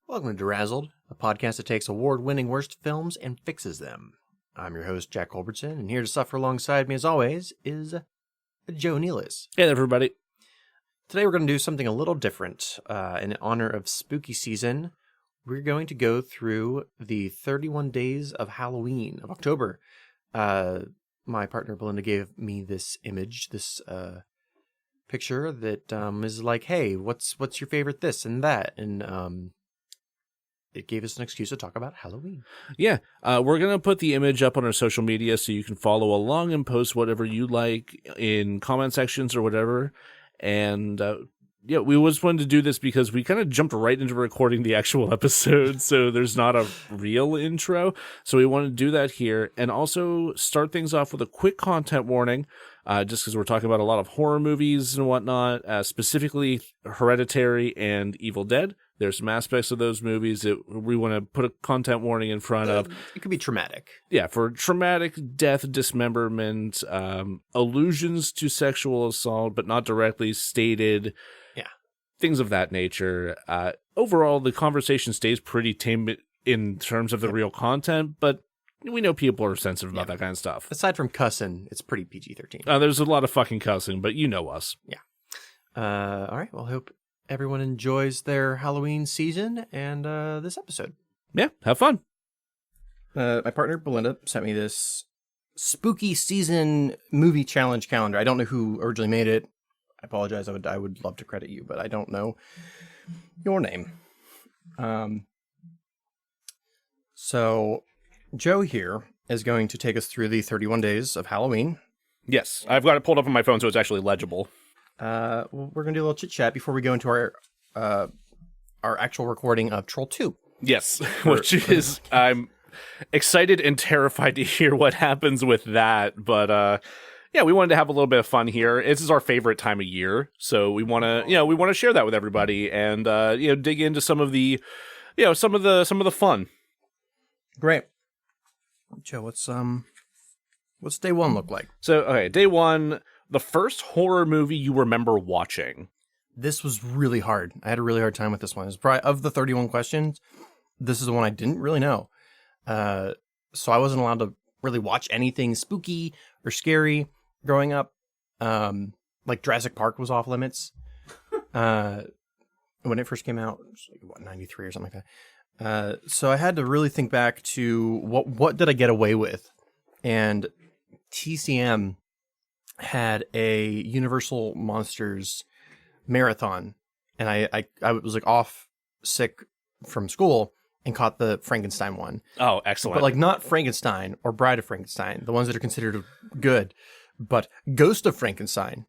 Welcome to DeRazzled, a podcast that takes award-winning worst films and fixes them. I'm your host, Jack Culbertson, and here to suffer alongside me, as always, is Joe Nealis. Hey, everybody. Today we're going to do something a little different. In honor of spooky season, we're going to go through the 31 days of Halloween of October. My partner Belinda gave me this image, this picture that is like, hey, what's your favorite this and that? And it gave us an excuse to talk about Halloween. Yeah, we're going to put the image up on our social media so you can follow along and post whatever you like in comment sections or whatever. And yeah, we just wanted to do this because we kind of jumped right into recording the actual episode, so there's not a real intro. So we wanted to do that here and also start things off with a quick content warning, just because we're talking about a lot of horror movies and whatnot, specifically Hereditary and Evil Dead. There's some aspects of those movies that we want to put a content warning in front of. It could be traumatic. Yeah, for traumatic death, dismemberment, allusions to sexual assault, but not directly stated. Yeah. Things of that nature. Overall, the conversation stays pretty tame in terms of the real content, but we know people are sensitive about that kind of stuff. Aside from cussing, it's pretty PG-13. There's a lot of fucking cussing, but you know us. Yeah. All right, well, I hope everyone enjoys their Halloween season and this episode. Yeah, have fun. My partner Belinda sent me this spooky season movie challenge calendar. I don't know who originally made it. I apologize. I would love to credit you, but I don't know your name. So Joe here is going to take us through the 31 days of Halloween. Yes, I've got it pulled up on my phone so it's actually legible. We're going to do a little chit-chat before we go into our actual recording of Troll 2. Yes, which is, I'm excited and terrified to hear what happens with that, but yeah, we wanted to have a little bit of fun here. This is our favorite time of year, so we want to, share that with everybody and, dig into some of the, some of the fun. Great. Joe, what's day one look like? So, okay, day one, the first horror movie you remember watching. This was really hard. I had a really hard time with this one. It's probably, of the 31 questions, this is the one I didn't really know. So I wasn't allowed to really watch anything spooky or scary growing up. Like Jurassic Park was off limits. When it first came out, it was like, 93 or something like that. So I had to really think back to what did I get away with? And TCM had a Universal Monsters marathon, and I was like off sick from school and caught the Frankenstein one. Oh, excellent. But like not Frankenstein or Bride of Frankenstein, the ones that are considered good, but Ghost of Frankenstein,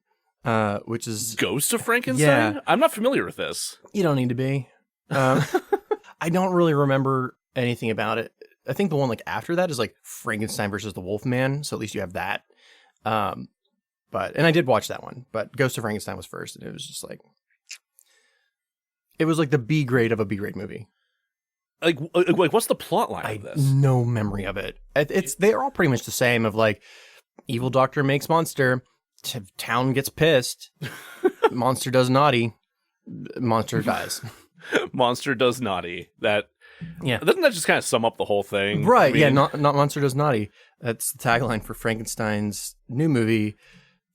which is... Ghost of Frankenstein? Yeah. I'm not familiar with this. You don't need to be. I don't really remember anything about it. I think the one like after that is like Frankenstein versus the Wolfman, so at least you have that. And I did watch that one, but Ghost of Frankenstein was first, and it was just like, it was like the B grade of a B grade movie. Like what's the plot line of this? No memory of it. They're all pretty much the same. Of like, evil doctor makes monster, town gets pissed, monster does naughty, monster dies. Monster does naughty. Yeah, doesn't that just kind of sum up the whole thing? Right? I mean, yeah, not monster does naughty. That's the tagline for Frankenstein's new movie,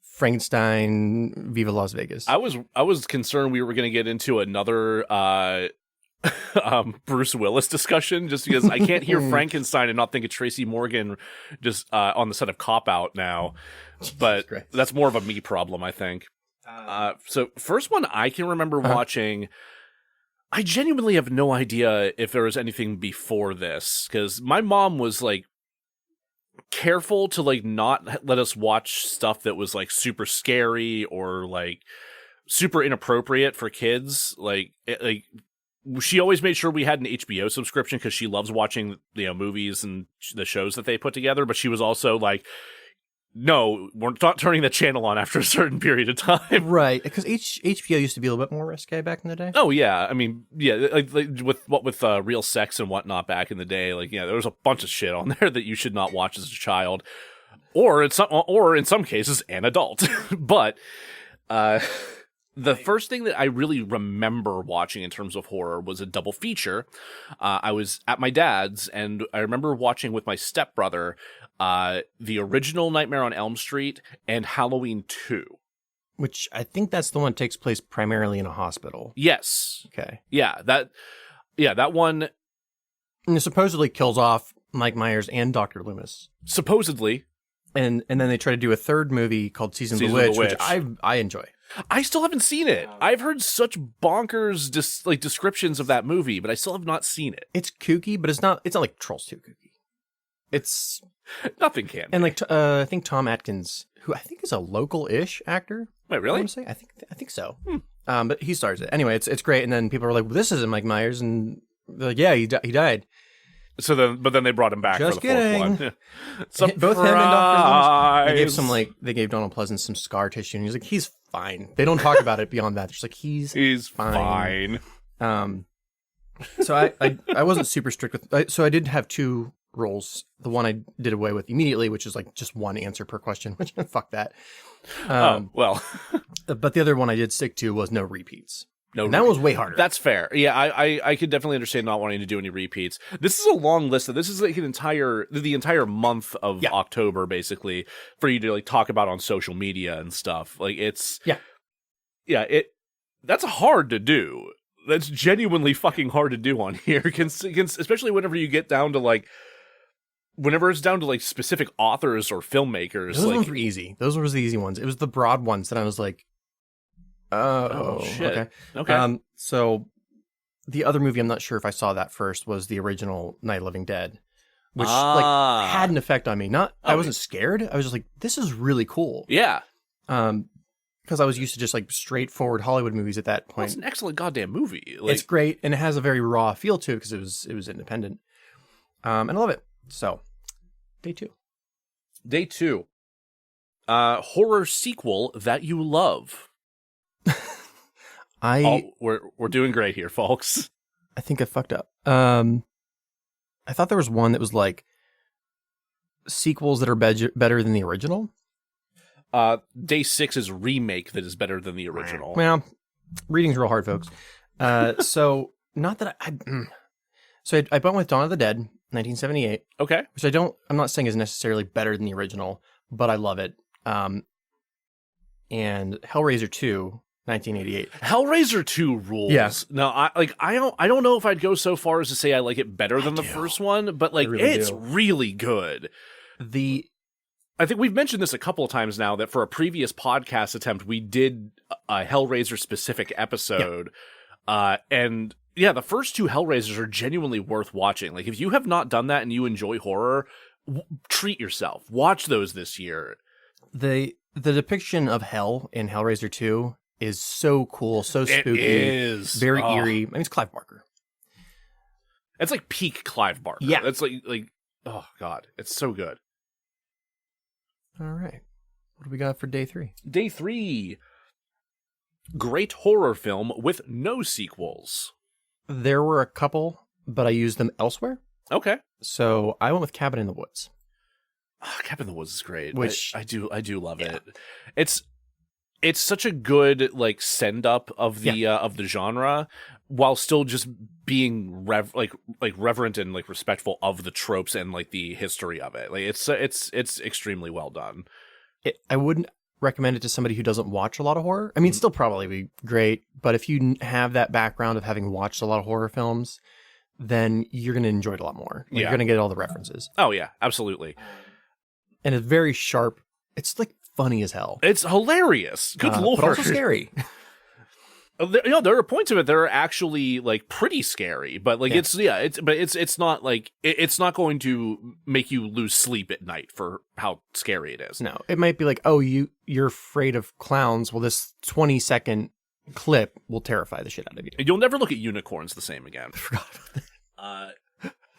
Frankenstein Viva Las Vegas. I was concerned we were going to get into another Bruce Willis discussion, just because I can't hear Frankenstein and not think of Tracy Morgan just on the set of Cop Out now. But that's more of a me problem, I think. So first one I can remember watching, I genuinely have no idea if there was anything before this, because my mom was like careful to like not let us watch stuff that was like super scary or like super inappropriate for kids. Like she always made sure we had an HBO subscription because she loves watching, movies and the shows that they put together. But she was also like, no, we're not turning the channel on after a certain period of time. Right, because HBO used to be a little bit more risque back in the day. Oh, yeah. I mean, yeah, like with real sex and whatnot back in the day, like, there was a bunch of shit on there that you should not watch as a child. Or in some cases, an adult. But The first thing that I really remember watching in terms of horror was a double feature. I was at my dad's, and I remember watching with my stepbrother the original Nightmare on Elm Street and Halloween 2. Which I think that's the one that takes place primarily in a hospital. Yes. Okay. Yeah, that one... And it supposedly kills off Mike Myers and Dr. Loomis. Supposedly. And then they try to do a third movie called Season of the Witch, which I enjoy. I still haven't seen it. I've heard such bonkers descriptions of that movie, but I still have not seen it. It's kooky, but it's not like Trolls 2 kooky. It's nothing can. And like I think Tom Atkins, who I think is a local-ish actor. Wait, really? I think so. But he stars it. Anyway, it's great. And then people are like, well, "This isn't Mike Myers," and they're like, "Yeah, he died." So then they brought him back Just for the fourth one. Both him and Dr. Loomis, they gave Donald Pleasance some scar tissue, and he's like, he's fine. They don't talk about it beyond that. They're just like, he's fine. So I wasn't super strict with. So I did have 2 roles. The one I did away with immediately, which is like just 1 answer per question. Which fuck that. Well. But the other one I did stick to was no repeats. No, that was way harder. That's fair. Yeah, I could definitely understand not wanting to do any repeats. This is a long list. This is like the entire month of October, basically, for you to like talk about on social media and stuff. Like that's hard to do. That's genuinely fucking hard to do on here, especially whenever you get down to like. Whenever it's down to like specific authors or filmmakers. Those ones were easy. Those were the easy ones. It was the broad ones that I was like, oh shit. Okay. So the other movie, I'm not sure if I saw that first, was the original Night of the Living Dead, which like had an effect on me. I wasn't scared. I was just like, this is really cool. Yeah. Because I was used to just like straightforward Hollywood movies at that point. Well, it's an excellent goddamn movie. It's great, and it has a very raw feel to it because it was independent. And I love it. So, day 2. Day 2. Horror sequel that you love. We're doing great here, folks. I think I fucked up. I thought there was one that was like sequels that are better than the original. Day 6 is remake that is better than the original. Well, reading's real hard, folks. So not that I went with Dawn of the Dead, 1978. Okay. Which I'm not saying is necessarily better than the original, but I love it. And Hellraiser 2, 1988. Hellraiser 2 rules. Yes. No, I don't know if I'd go so far as to say I like it better than the first one, but like it's really good. I think we've mentioned this a couple of times now that for a previous podcast attempt we did a Hellraiser specific episode. And yeah, the first 2 Hellraisers are genuinely worth watching. Like if you have not done that and you enjoy horror, treat yourself. Watch those this year. The depiction of hell in Hellraiser 2 is so cool, so spooky. It is. Very eerie. I mean, it's Clive Barker. It's like peak Clive Barker. Yeah. It's like oh god, it's so good. All right. What do we got for day 3? Day 3. Great horror film with no sequels. There were a couple, but I used them elsewhere. Okay. So I went with Cabin in the Woods. Cabin in the Woods is great. Which I do love it. It's such a good like send up of the genre, while still just being reverent and like respectful of the tropes and like the history of it. Like it's extremely well done. I wouldn't recommend it to somebody who doesn't watch a lot of horror. I mean, it'd still probably be great, but if you have that background of having watched a lot of horror films, then you're going to enjoy it a lot more. You're going to get all the references. Oh yeah, absolutely. And it's very sharp. It's like funny as hell. It's hilarious. Good lord. But also scary. There are points of it that are actually like pretty scary, but like it's not like it's not going to make you lose sleep at night for how scary it is. No, it might be like, oh, you're afraid of clowns. Well, this 20-second clip will terrify the shit out of you. You'll never look at unicorns the same again. I forgot about that.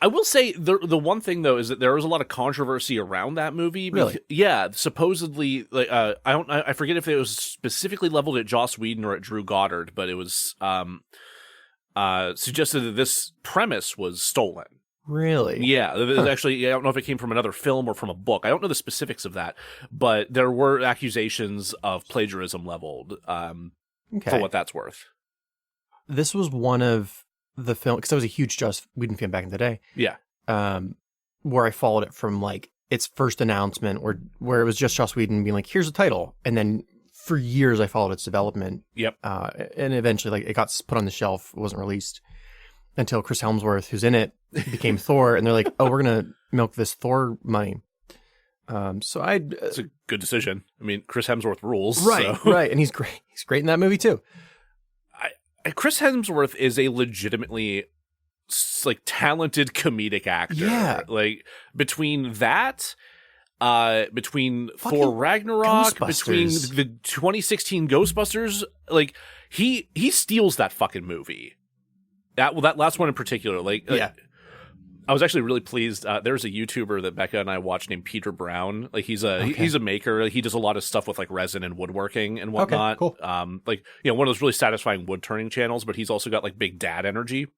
I will say the one thing though is that there was a lot of controversy around that movie. Really? Yeah, supposedly, like I forget if it was specifically leveled at Joss Whedon or at Drew Goddard, but it was suggested that this premise was stolen. Really? Yeah, actually, I don't know if it came from another film or from a book. I don't know the specifics of that, but there were accusations of plagiarism leveled. Okay. for what that's worth. This was one of the film, because I was a huge Joss Whedon fan back in the day. Yeah. Where I followed it from like its first announcement, where it was just Joss Whedon being like, "Here's a title," and then for years I followed its development. Yep. And eventually, like, it got put on the shelf. It wasn't released until Chris Hemsworth, who's in it, became Thor, and they're like, "Oh, we're gonna milk this Thor money." It's a good decision. I mean, Chris Hemsworth rules. Right, so. right, and he's great. He's great in that movie too. Chris Hemsworth is a legitimately like talented comedic actor. Yeah. Like between that, between Thor Ragnarok, between the 2016 Ghostbusters, like he steals that fucking movie. That last one in particular, yeah. I was actually really pleased. There's a YouTuber that Becca and I watch named Peter Brown. Like he's a maker. He does a lot of stuff with like resin and woodworking and whatnot. Okay, cool. Like, you know, one of those really satisfying wood turning channels, but he's also got like big dad energy.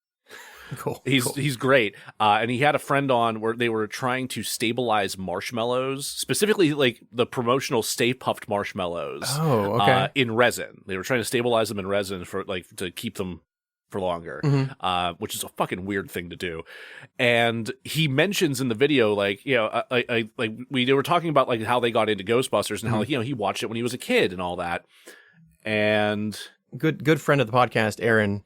Cool. He's great. And he had a friend on where they were trying to stabilize marshmallows, specifically like the promotional Stay Puft marshmallows. Oh, okay. In resin. They were trying to stabilize them in resin for like to keep them for longer, which is a fucking weird thing to do. And he mentions in the video, like, you know, they were talking about like how they got into Ghostbusters and how, like, you know, he watched it when he was a kid and all that. And good friend of the podcast, Aaron,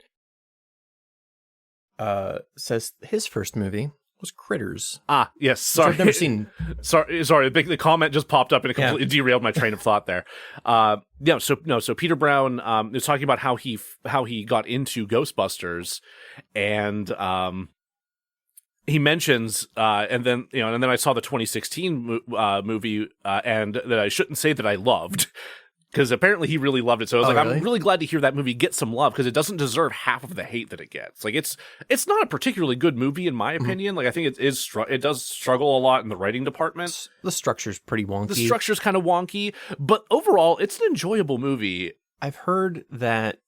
says his first movie was Critters. Ah, yes. Sorry, I've never seen. Sorry. The comment just popped up and it completely derailed my train of thought there. So Peter Brown is talking about how he got into Ghostbusters, and he mentions, and then I saw the 2016 movie, and that I shouldn't say that I loved. Because apparently he really loved it. So I was really? I'm really glad to hear that movie get some love because it doesn't deserve half of the hate that it gets. Like it's not a particularly good movie in my opinion. Like I think it does struggle a lot in the writing department. The structure's pretty wonky. The structure's kind of wonky, but overall it's an enjoyable movie. I've heard that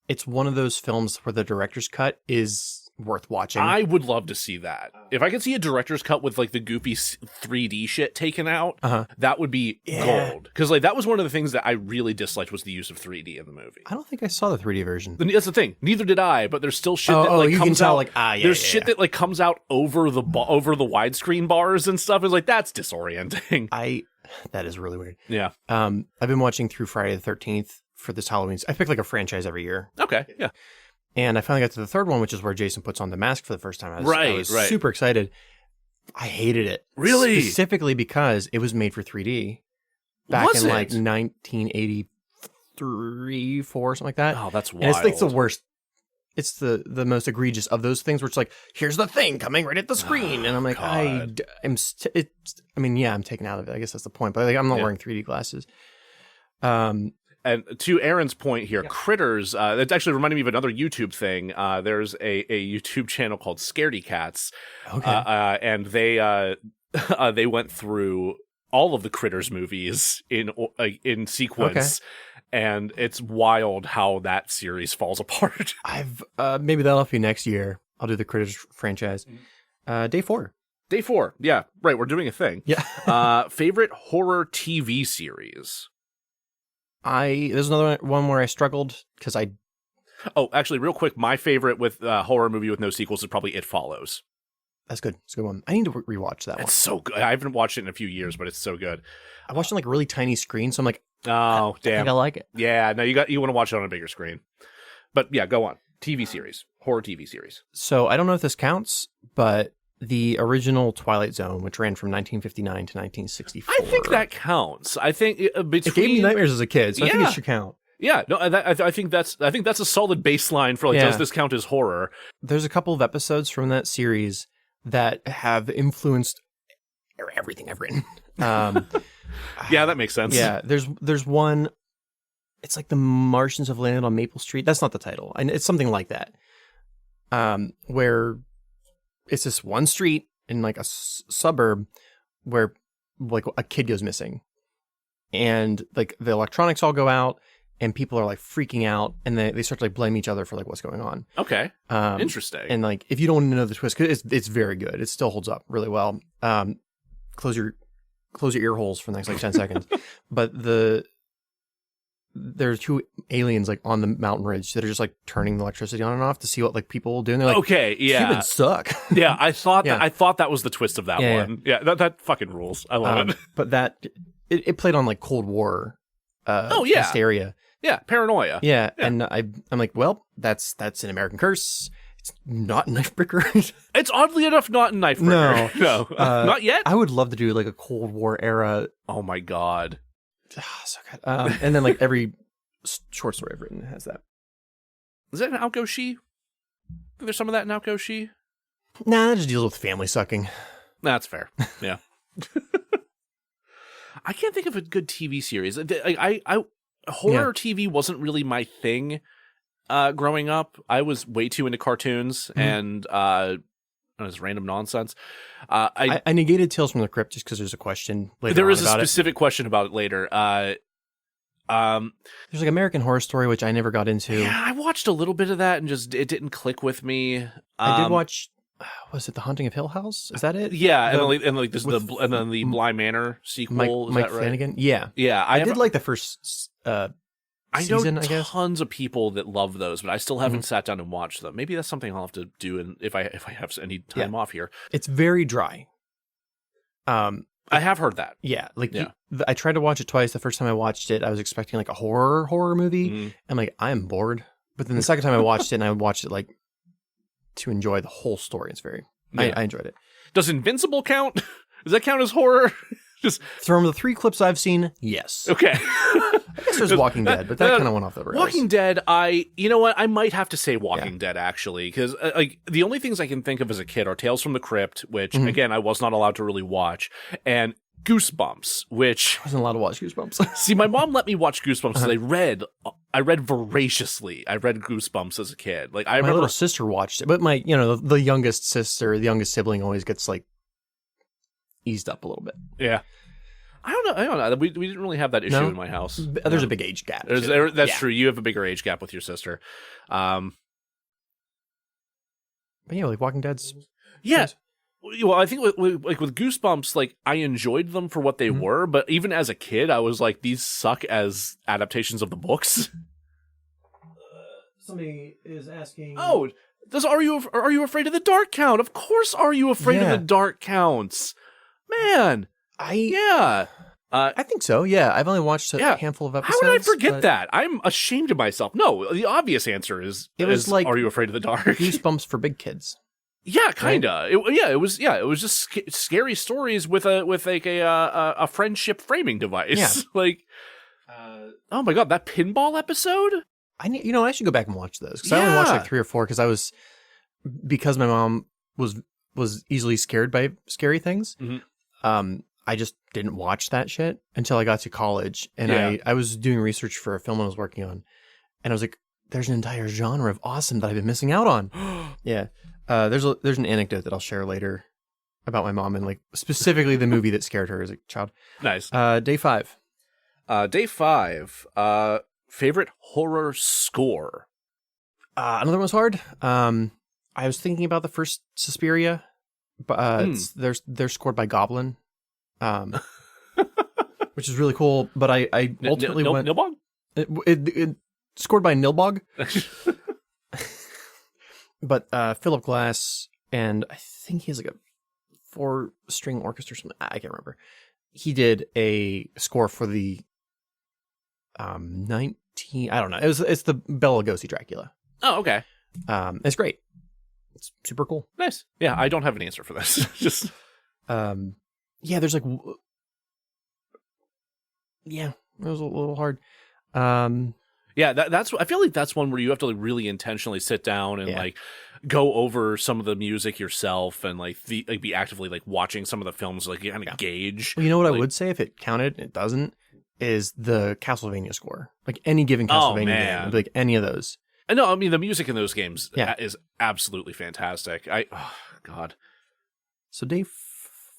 it's one of those films where the director's cut is worth watching. I would love to see that. If I could see a director's cut with like the goofy 3D shit taken out, that would be gold. Because like that was one of the things that I really disliked was the use of 3D in the movie. I don't think I saw the 3D version. That's the thing. Neither did I. But there's still shit that like comes out. There's shit that like comes out over the widescreen bars and stuff. It's like that's disorienting. That is really weird. Yeah. I've been watching through Friday the 13th for this Halloween. I pick like a franchise every year. Okay. Yeah. And I finally got to the third one, which is where Jason puts on the mask for the first time. I was super excited. I hated it. Really? Specifically because it was made for 3D back in like 1983, 4, something like that. Oh, that's wild. And it's like the worst. It's the most egregious of those things where it's like, here's the thing coming right at the screen. And I'm like, I'm taken out of it. I guess that's the point. But like, I'm not wearing 3D glasses. And to Aaron's point here, Critters, that actually reminded me of another YouTube thing. There's a YouTube channel called Scaredy Cats. Okay. And they went through all of the Critters movies in sequence. Okay. And it's wild how that series falls apart. Maybe that'll be next year. I'll do the Critters franchise. Day 4. Day 4. Yeah, right. We're doing a thing. Yeah. Favorite horror TV series? There's another one where I struggled because actually, real quick, my favorite with horror movie with no sequels is probably It Follows. That's good. It's a good one. I need to rewatch that one. It's so good. I haven't watched it in a few years, but it's so good. I watched it on like a really tiny screen, so I'm like, oh, damn. I think I like it. Yeah, no, you want to watch it on a bigger screen. But yeah, go on. TV series. Horror TV series. So I don't know if this counts, but the original Twilight Zone, which ran from 1959 to 1964. I think that counts. I think it gave me nightmares as a kid, so I think it should count. Yeah, no, I think that's a solid baseline for like, does this count as horror? There's a couple of episodes from that series that have influenced everything I've written. Yeah, that makes sense. Yeah, there's one. It's like the Martians have landed on Maple Street. That's not the title, and it's something like that. Where it's this one street in like a suburb where like a kid goes missing, and like the electronics all go out, and people are like freaking out, and they start to like blame each other for like what's going on. Okay, interesting. And like if you don't want to know the twist, because it's very good, it still holds up really well. Close your ear holes for the next like 10 seconds. But there are two aliens like on the mountain ridge that are just like turning the electricity on and off to see what like people will do. And they're like, okay, yeah, humans suck. Yeah, I thought Yeah. that was the twist of that one. Yeah, that fucking rules. I love it. But that it played on like Cold War. Oh, yeah. Hysteria. Yeah, paranoia. Yeah, and I'm like, well, that's an American curse. It's not Knife Breaker. It's oddly enough not in Knife Breaker. No, not yet. I would love to do like a Cold War era. Oh my god, so good. And then like every short story I've written has that. Is that an Aoko Shi? There's some of that in Aoko Shi. Nah, that just deals with family sucking. That's fair. Yeah. I can't think of a good TV series. Horror TV wasn't really my thing growing up. I was way too into cartoons and it was random nonsense. I negated Tales from the Crypt just because there's a question later. There is a about specific question about it later. There's like American Horror Story, which I never got into. Yeah, I watched a little bit of that and just it didn't click with me. I did watch. Was it The Haunting of Hill House? Is that it? Yeah, and then the Bly Manor sequel. Mike is that right? Flanagan. Yeah, yeah. I did like the first season, know I guess. Tons of people that love those, but I still haven't sat down and watched them. Maybe that's something I'll have to do, if I have any time off here. It's very dry. I have heard that. Yeah, I tried to watch it twice. The first time I watched it, I was expecting like a horror movie. I'm like, I'm bored. But then the second time I watched it, and I watched it like to enjoy the whole story. It's very, I enjoyed it. Does Invincible count? Does that count as horror? Just from the 3 clips I've seen, yes. Okay. I guess there's Walking Dead, but that kind of went off the rails. Walking Dead, you know what? I might have to say Walking Dead actually, because like the only things I can think of as a kid are Tales from the Crypt, which again I was not allowed to really watch, and Goosebumps, which I wasn't allowed to watch Goosebumps. See, my mom let me watch Goosebumps because I read voraciously. I read Goosebumps as a kid. Like my little sister watched it, but my the youngest sister, the youngest sibling, always gets like eased up a little bit. Yeah. I don't know. We didn't really have that issue in my house. There's a big age gap. That's true. You have a bigger age gap with your sister. But yeah, like Walking Dead's. Yeah. Well, I think with Goosebumps, like I enjoyed them for what they were, but even as a kid, I was like, these suck as adaptations of the books. Somebody is asking. Oh, Are You Afraid of the Dark count? Of course, Are You Afraid of the Dark counts, man. I think so. Yeah, I've only watched a handful of episodes. How would I forget that? I'm ashamed of myself. No, the obvious answer is like Are You Afraid of the Dark? Goosebumps for big kids. Yeah, kinda. Right? It was just scary stories with a friendship framing device. Yeah. Like, oh my god, that pinball episode. I should go back and watch those because I only watched like 3 or 4 because my mom was easily scared by scary things. I just didn't watch that shit until I got to college, and I was doing research for a film I was working on, and I was like, "There's an entire genre of awesome that I've been missing out on." Yeah, there's an anecdote that I'll share later about my mom and like specifically the movie that scared her as a child. Nice. Day 5. Day 5. Favorite horror score. Another one was hard. I was thinking about the first Suspiria, but they're scored by Goblin. Which is really cool, but I ultimately went Nilbog? It scored by Nilbog. But Philip Glass, and I think he has like a 4-string orchestra or something. I can't remember. He did a score for the 19. I don't know. It's the Bela Lugosi Dracula. Oh, okay. It's great. It's super cool. Nice. Yeah, I don't have an answer for this. Just yeah, there's like it was a little hard. Yeah, that's. I feel like that's one where you have to like really intentionally sit down and like go over some of the music yourself and like be actively like watching some of the films, like kind of gauge. Well, you know what I would say if it counted, it doesn't, is the Castlevania score. Like any given Castlevania game, like any of those. No, I mean the music in those games is absolutely fantastic. Oh God. So day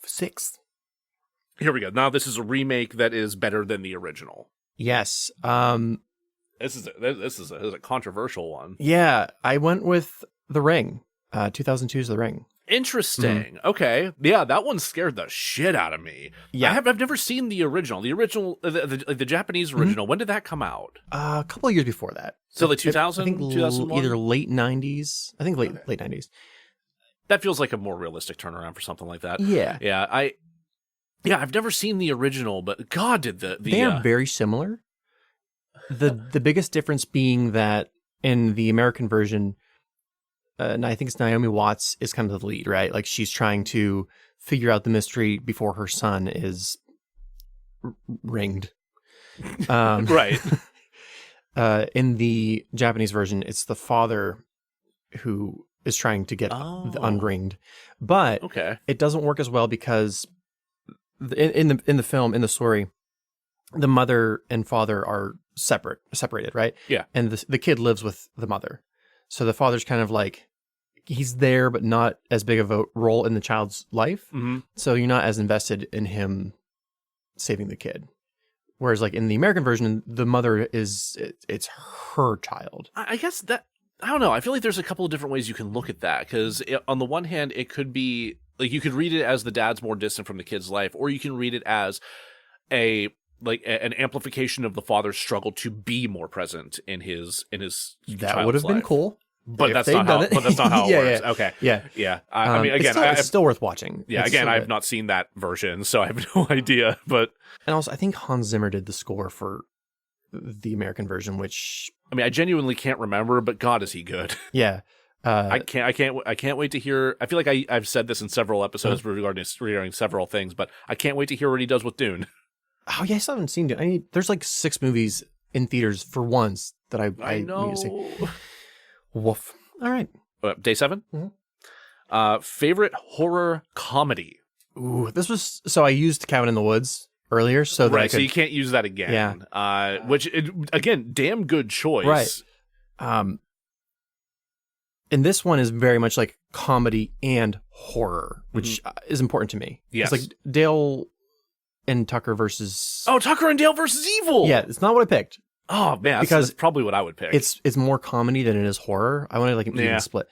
6. Here we go. Now this is a remake that is better than the original. Yes. This is a controversial one. Yeah, I went with The Ring. 2002's The Ring. Interesting. Okay. Yeah, that one scared the shit out of me. Yeah. I've never seen the original. The Japanese original. When did that come out? A couple of years before that. So like 2000, I think 2001? either late 90s. I think late 90s. That feels like a more realistic turnaround for something like that. Yeah. Yeah, I've never seen the original, but God, did they are very similar. The biggest difference being that in the American version, and I think it's Naomi Watts is kind of the lead, right? Like she's trying to figure out the mystery before her son is ringed. Right. In the Japanese version, it's the father who is trying to get the unringed, but it doesn't work as well because in the film, in the story, the mother and father are separated, right? Yeah. And the kid lives with the mother. So the father's kind of like, he's there, but not as big of a role in the child's life. Mm-hmm. So you're not as invested in him saving the kid. Whereas like in the American version, the mother it's her child. I guess that, I don't know. I feel like there's a couple of different ways you can look at that. Because on the one hand, it could be, like you could read it as the dad's more distant from the kid's life, or you can read it as an amplification of the father's struggle to be more present in his That would have been cool. But that's not how it works. Yeah. Okay. Yeah. I mean, again, it's still worth watching. Yeah. Again, I have not seen that version, so I have no idea. But and also, I think Hans Zimmer did the score for the American version, which I mean, I genuinely can't remember. But God, is he good? Yeah. I can't wait to hear. I feel like I've said this in several episodes regarding several things, but I can't wait to hear what he does with Dune. Oh yeah, I still haven't seen it. I mean, there's like 6 movies in theaters for once that I know. need to see. Woof. All right. Day 7? Mm-hmm. Favorite horror comedy? Ooh, this was... So I used Cabin in the Woods earlier, so that I could... so you can't use that again. Yeah. Again, damn good choice. Right. And this one is very much like comedy and horror, which is important to me. Yes. It's like Dale and Tucker versus... Oh, Tucker and Dale versus Evil! Yeah, it's not what I picked. Oh, man, that's probably what I would pick. It's more comedy than it is horror. I wanted like an even split.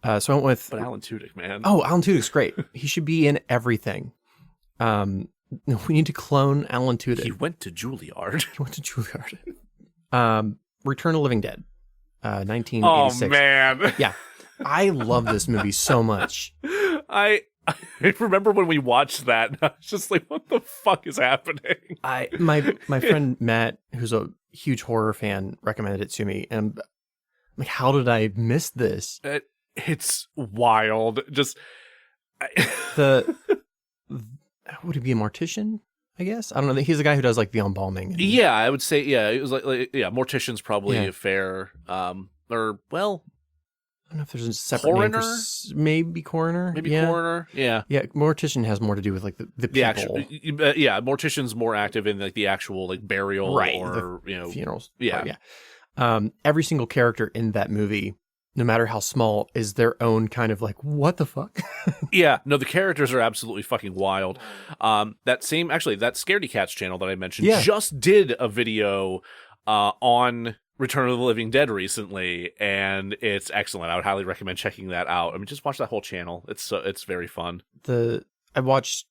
So I went with... But Alan Tudyk's, man. Oh, Alan Tudyk's great. He should be in everything. We need to clone Alan Tudyk. He went to Juilliard. Return of the Living Dead. 1986. Oh, man. Yeah. I love this movie so much. I remember when we watched that, and I was just like, what the fuck is happening? My friend Matt, who's a huge horror fan, recommended it to me, and I'm like, how did I miss this? It's wild. Just would he be a mortician? I guess I don't know. He's the guy who does like the embalming. Yeah, I would say it was like mortician's probably a fair or well. I don't know if there's a separate coroner? name for maybe coroner. Maybe coroner. Yeah. Yeah, mortician has more to do with like the people. Mortician's more active in like the actual like burial or funerals. Yeah. Every single character in that movie, no matter how small, is their own kind of like, what the fuck? Yeah. No, the characters are absolutely fucking wild. That Scaredy Cats channel that I mentioned just did a video on Return of the Living Dead recently, and it's excellent. I would highly recommend checking that out. I mean, just watch that whole channel. It's very fun. I watched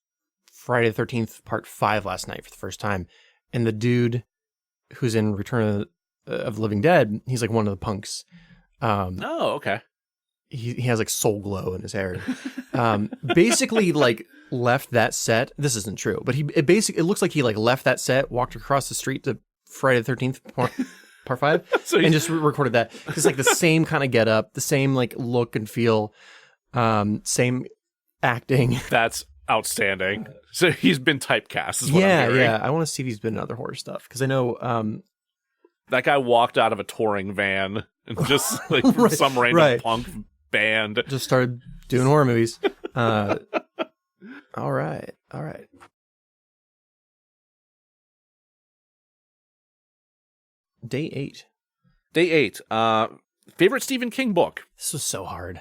Friday the 13th Part 5 last night for the first time, and the dude who's in Return of the Living Dead, he's like one of the punks. Okay. He has like soul glow in his hair. Basically, like left that set. This isn't true, but it looks like he like left that set, walked across the street to Friday the 13th Part 5, and just recorded that. It's like the same kind of get up, the same like look and feel, same acting. That's outstanding. So he's been typecast. Is what I'm hearing. Yeah. I want to see if he's been in other horror stuff because I know that guy walked out of a touring van and just like from some random punk band just started doing horror movies. All right. Day 8. Favorite Stephen King book? This was so hard.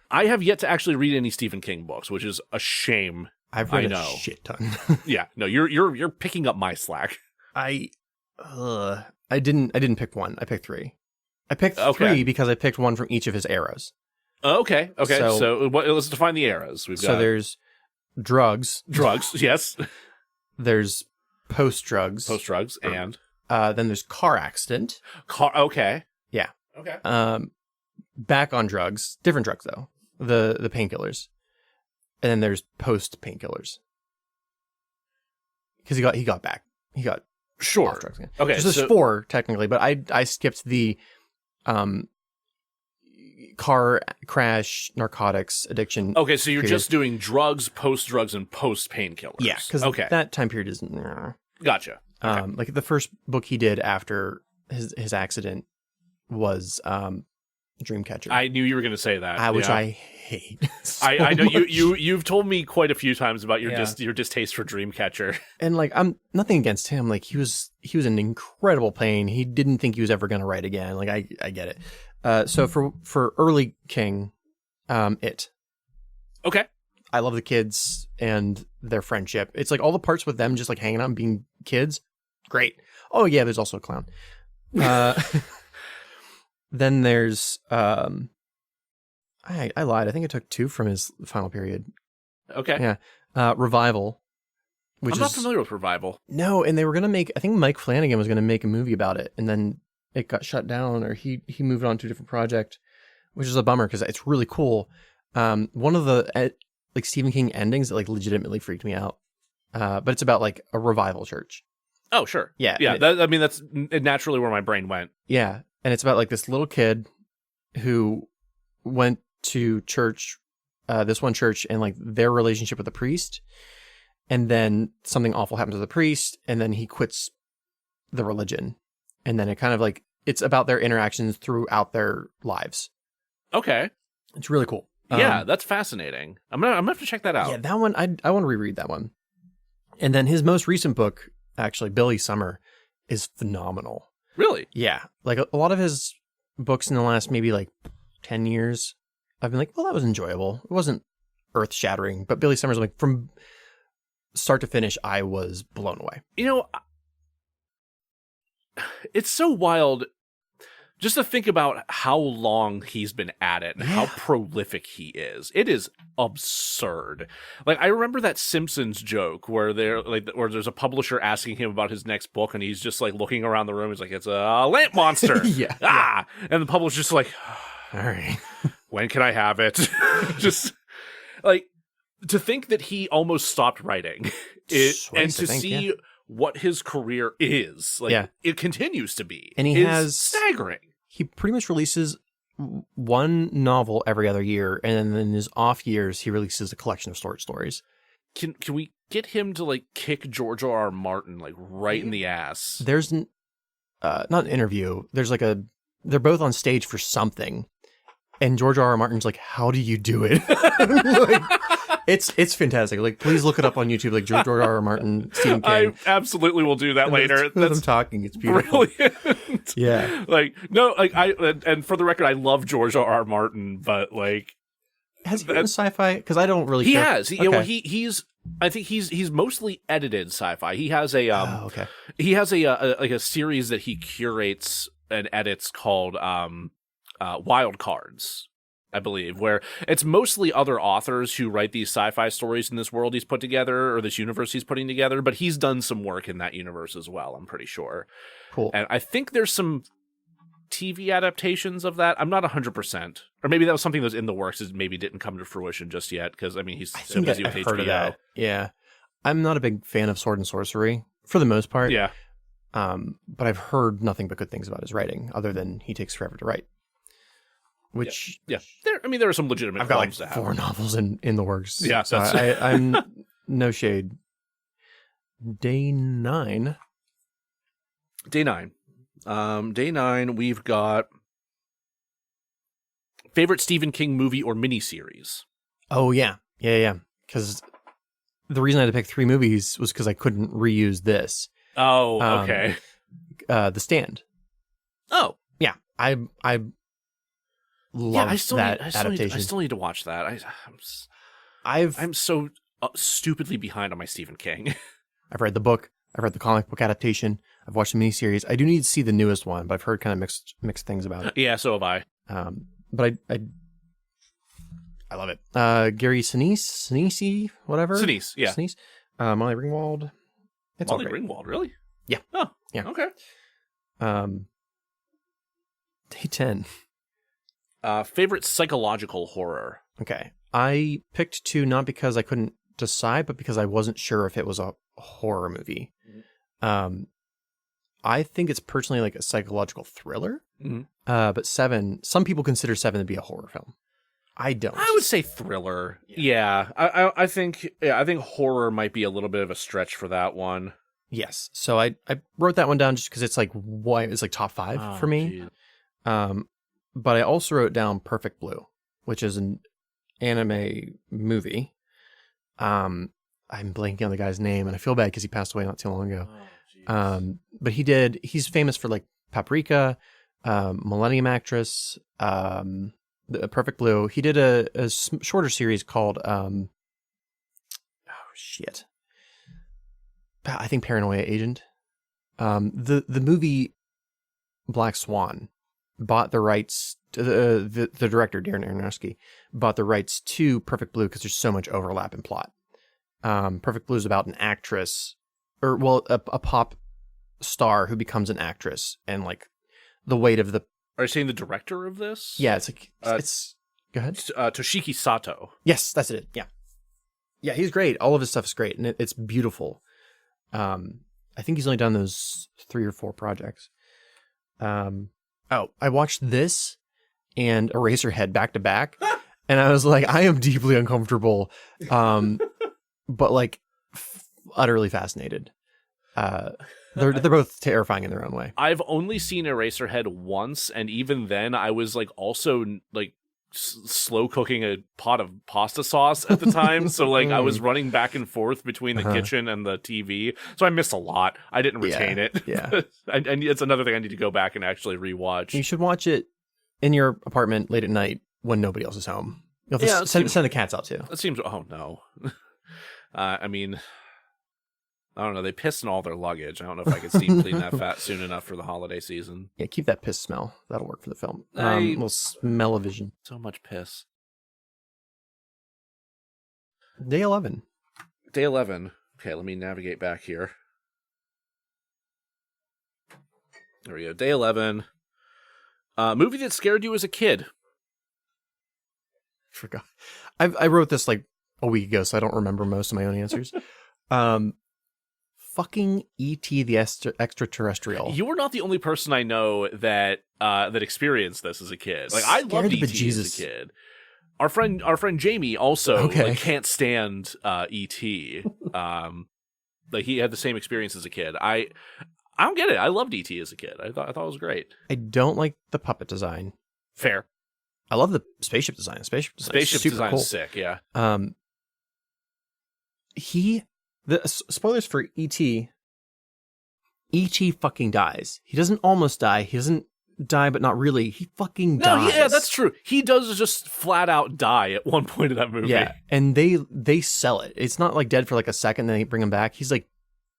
I have yet to actually read any Stephen King books, which is a shame. I've read a shit ton. Yeah, no, you're picking up my slack. I didn't pick one. I picked 3. I picked 3 because I picked one from each of his eras. Okay. So let's define the eras. We've got there's drugs. Drugs, yes. There's post-drugs. Post-drugs, and? Then there's car accident. Okay. Yeah. Okay. Back on drugs. Different drugs, though. The painkillers. And then there's post-painkillers. Because he got back. He got off drugs again. Okay. So there's 4, technically, but I skipped the car crash, narcotics, addiction. Okay, so you're period. just doing drugs, post-drugs, and post-painkillers. Yeah, because that time period isn't... Gotcha. Okay. Like the first book he did after his accident was Dreamcatcher. I knew you were going to say that. Which I hate. I know you've told me quite a few times about your distaste for Dreamcatcher. And like, I'm nothing against him. Like he was in incredible pain. He didn't think he was ever going to write again. Like I get it. So for early King, It. Okay. I love the kids and their friendship. It's like all the parts with them just like hanging out and being kids. Great. Oh yeah, there's also a clown. Then there's I lied. I think I took 2 from his final period. Okay. Yeah. Revival. Which I'm not familiar with Revival. No, and they were gonna make. I think Mike Flanagan was gonna make a movie about it, and then it got shut down, or he moved on to a different project, which is a bummer because it's really cool. One of the like Stephen King endings that like legitimately freaked me out. But it's about like a revival church. Oh sure. Yeah. Yeah. That's naturally where my brain went. Yeah, and it's about like this little kid who went to church, this one church, and like their relationship with the priest. And then something awful happens to the priest, and then he quits the religion. And then it kind of like, it's about their interactions throughout their lives. Okay. It's really cool. Yeah, that's fascinating. I'm gonna have to check that out. Yeah, that one, I want to reread that one. And then his most recent book, actually, Billy Summer, is phenomenal. Really? Yeah. Like a lot of his books in the last maybe like 10 years, I've been like, well, that was enjoyable. It wasn't earth-shattering, but Billy Summer's like, from start to finish, I was blown away. You know, it's so wild just to think about how long he's been at it and how prolific he is. It is absurd. Like, I remember that Simpsons joke where there's a publisher asking him about his next book, and he's just like looking around the room. He's like, "It's a lamp monster." Yeah. And the publisher's just like, all right, when can I have it? Just like, to think that he almost stopped writing and to see what his career is, like, it continues to be. And he has staggering. He pretty much releases one novel every other year, and then in his off years, he releases a collection of short stories. Can we get him to like kick George R.R. Martin like right in the ass? There's not an interview. There's like they're both on stage for something. And George R.R. Martin's like, how do you do it? Like, it's fantastic. Like, please look it up on YouTube. Like George R.R. Martin, Stephen King. I absolutely will do that and later. That's them talking. It's beautiful. Brilliant. Yeah. Like, no, like and for the record, I love George R.R. Martin, but like, has he written sci-fi? Because I don't really. He care. has. Well, he's. I think he's mostly edited sci-fi. He has a He has a series that he curates and edits called Wild Cards, I believe, where it's mostly other authors who write these sci-fi stories in this world he's put together, or this universe he's putting together, but he's done some work in that universe as well, I'm pretty sure. Cool. And I think there's some TV adaptations of that. I'm not 100%. Or maybe that was something that was in the works that maybe didn't come to fruition just yet, because, I mean, he's so busy with HBO. Yeah. I'm not a big fan of Sword and Sorcery, for the most part. Yeah. But I've heard nothing but good things about his writing, other than he takes forever to write. Which there are some legitimate. I've got like 4 novels in the works. Yeah, so I'm no shade. Day 9. Day 9. We've got favorite Stephen King movie or miniseries. Oh yeah. Because the reason I had to pick 3 movies was because I couldn't reuse this. Oh, okay. The Stand. Oh, yeah. I love that adaptation. I still need to watch that. I'm so stupidly behind on my Stephen King. I've read the book. I've read the comic book adaptation. I've watched the miniseries. I do need to see the newest one, but I've heard kind of mixed things about it. Yeah, so have I. But I I love it. Gary Sinise, whatever. Sinise, yeah. Sinise. Molly Ringwald. It's Molly all great. Ringwald, really? Yeah. Oh, yeah. Okay. Day 10. Favorite psychological horror. Okay. I picked 2 not because I couldn't decide, but because I wasn't sure if it was a horror movie. Mm-hmm. I think it's personally like a psychological thriller. Mm-hmm. But 7, some people consider 7 to be a horror film. I don't. I would say thriller. Yeah. I think horror might be a little bit of a stretch for that one. Yes. So I wrote that one down just because it's like top 5 for me. Geez. But I also wrote down Perfect Blue, which is an anime movie. I'm blanking on the guy's name, and I feel bad because he passed away not too long ago. But he's famous for like Paprika, Millennium Actress, Perfect Blue. He did a shorter series called, I think Paranoia Agent. The movie Black Swan bought the rights to the director, Darren Aronofsky, bought the rights to Perfect Blue because there's so much overlap in plot. Perfect Blue is about an actress, a pop star who becomes an actress, and like the weight of the. Are you saying the director of this? Yeah, it's like it's. Go ahead. Toshiki Sato. Yes, that's it. Yeah, he's great. All of his stuff is great, and it's beautiful. I think he's only done those 3 or 4 projects. I watched this and Eraserhead back to back, and I was like, I am deeply uncomfortable, but like utterly fascinated. They're both terrifying in their own way. I've only seen Eraserhead once, and even then, I was like also like slow cooking a pot of pasta sauce at the time, so like I was running back and forth between the kitchen and the TV, so I missed a lot. I didn't retain it. Yeah. And it's another thing I need to go back and actually rewatch. You should watch it in your apartment late at night when nobody else is home. You'll have to send the cats out too. That seems. Oh no. I mean, I don't know. They piss in all their luggage. I don't know if I could steam clean that fat soon enough for the holiday season. Yeah, keep that piss smell. That'll work for the film. Little smell-o-vision. So much piss. Day 11. Day 11. Okay, let me navigate back here. There we go. Day 11. Movie that scared you as a kid. Forgot. I wrote this like a week ago, so I don't remember most of my own answers. Fucking E.T. the Extraterrestrial. You were not the only person I know that that experienced this as a kid. Like I loved E.T. as a kid. Our friend Jamie also like, can't stand E.T. Like he had the same experience as a kid. I don't get it. I loved E.T. as a kid. I thought it was great. I don't like the puppet design. Fair. I love the spaceship design. Spaceship design is sick. Yeah. The spoilers for E.T. E.T. fucking dies. He doesn't almost die. He doesn't die, but not really. He fucking dies. Yeah, that's true. He does just flat out die at one point in that movie. Yeah, and they sell it. It's not like dead for like a second, then they bring him back. He's like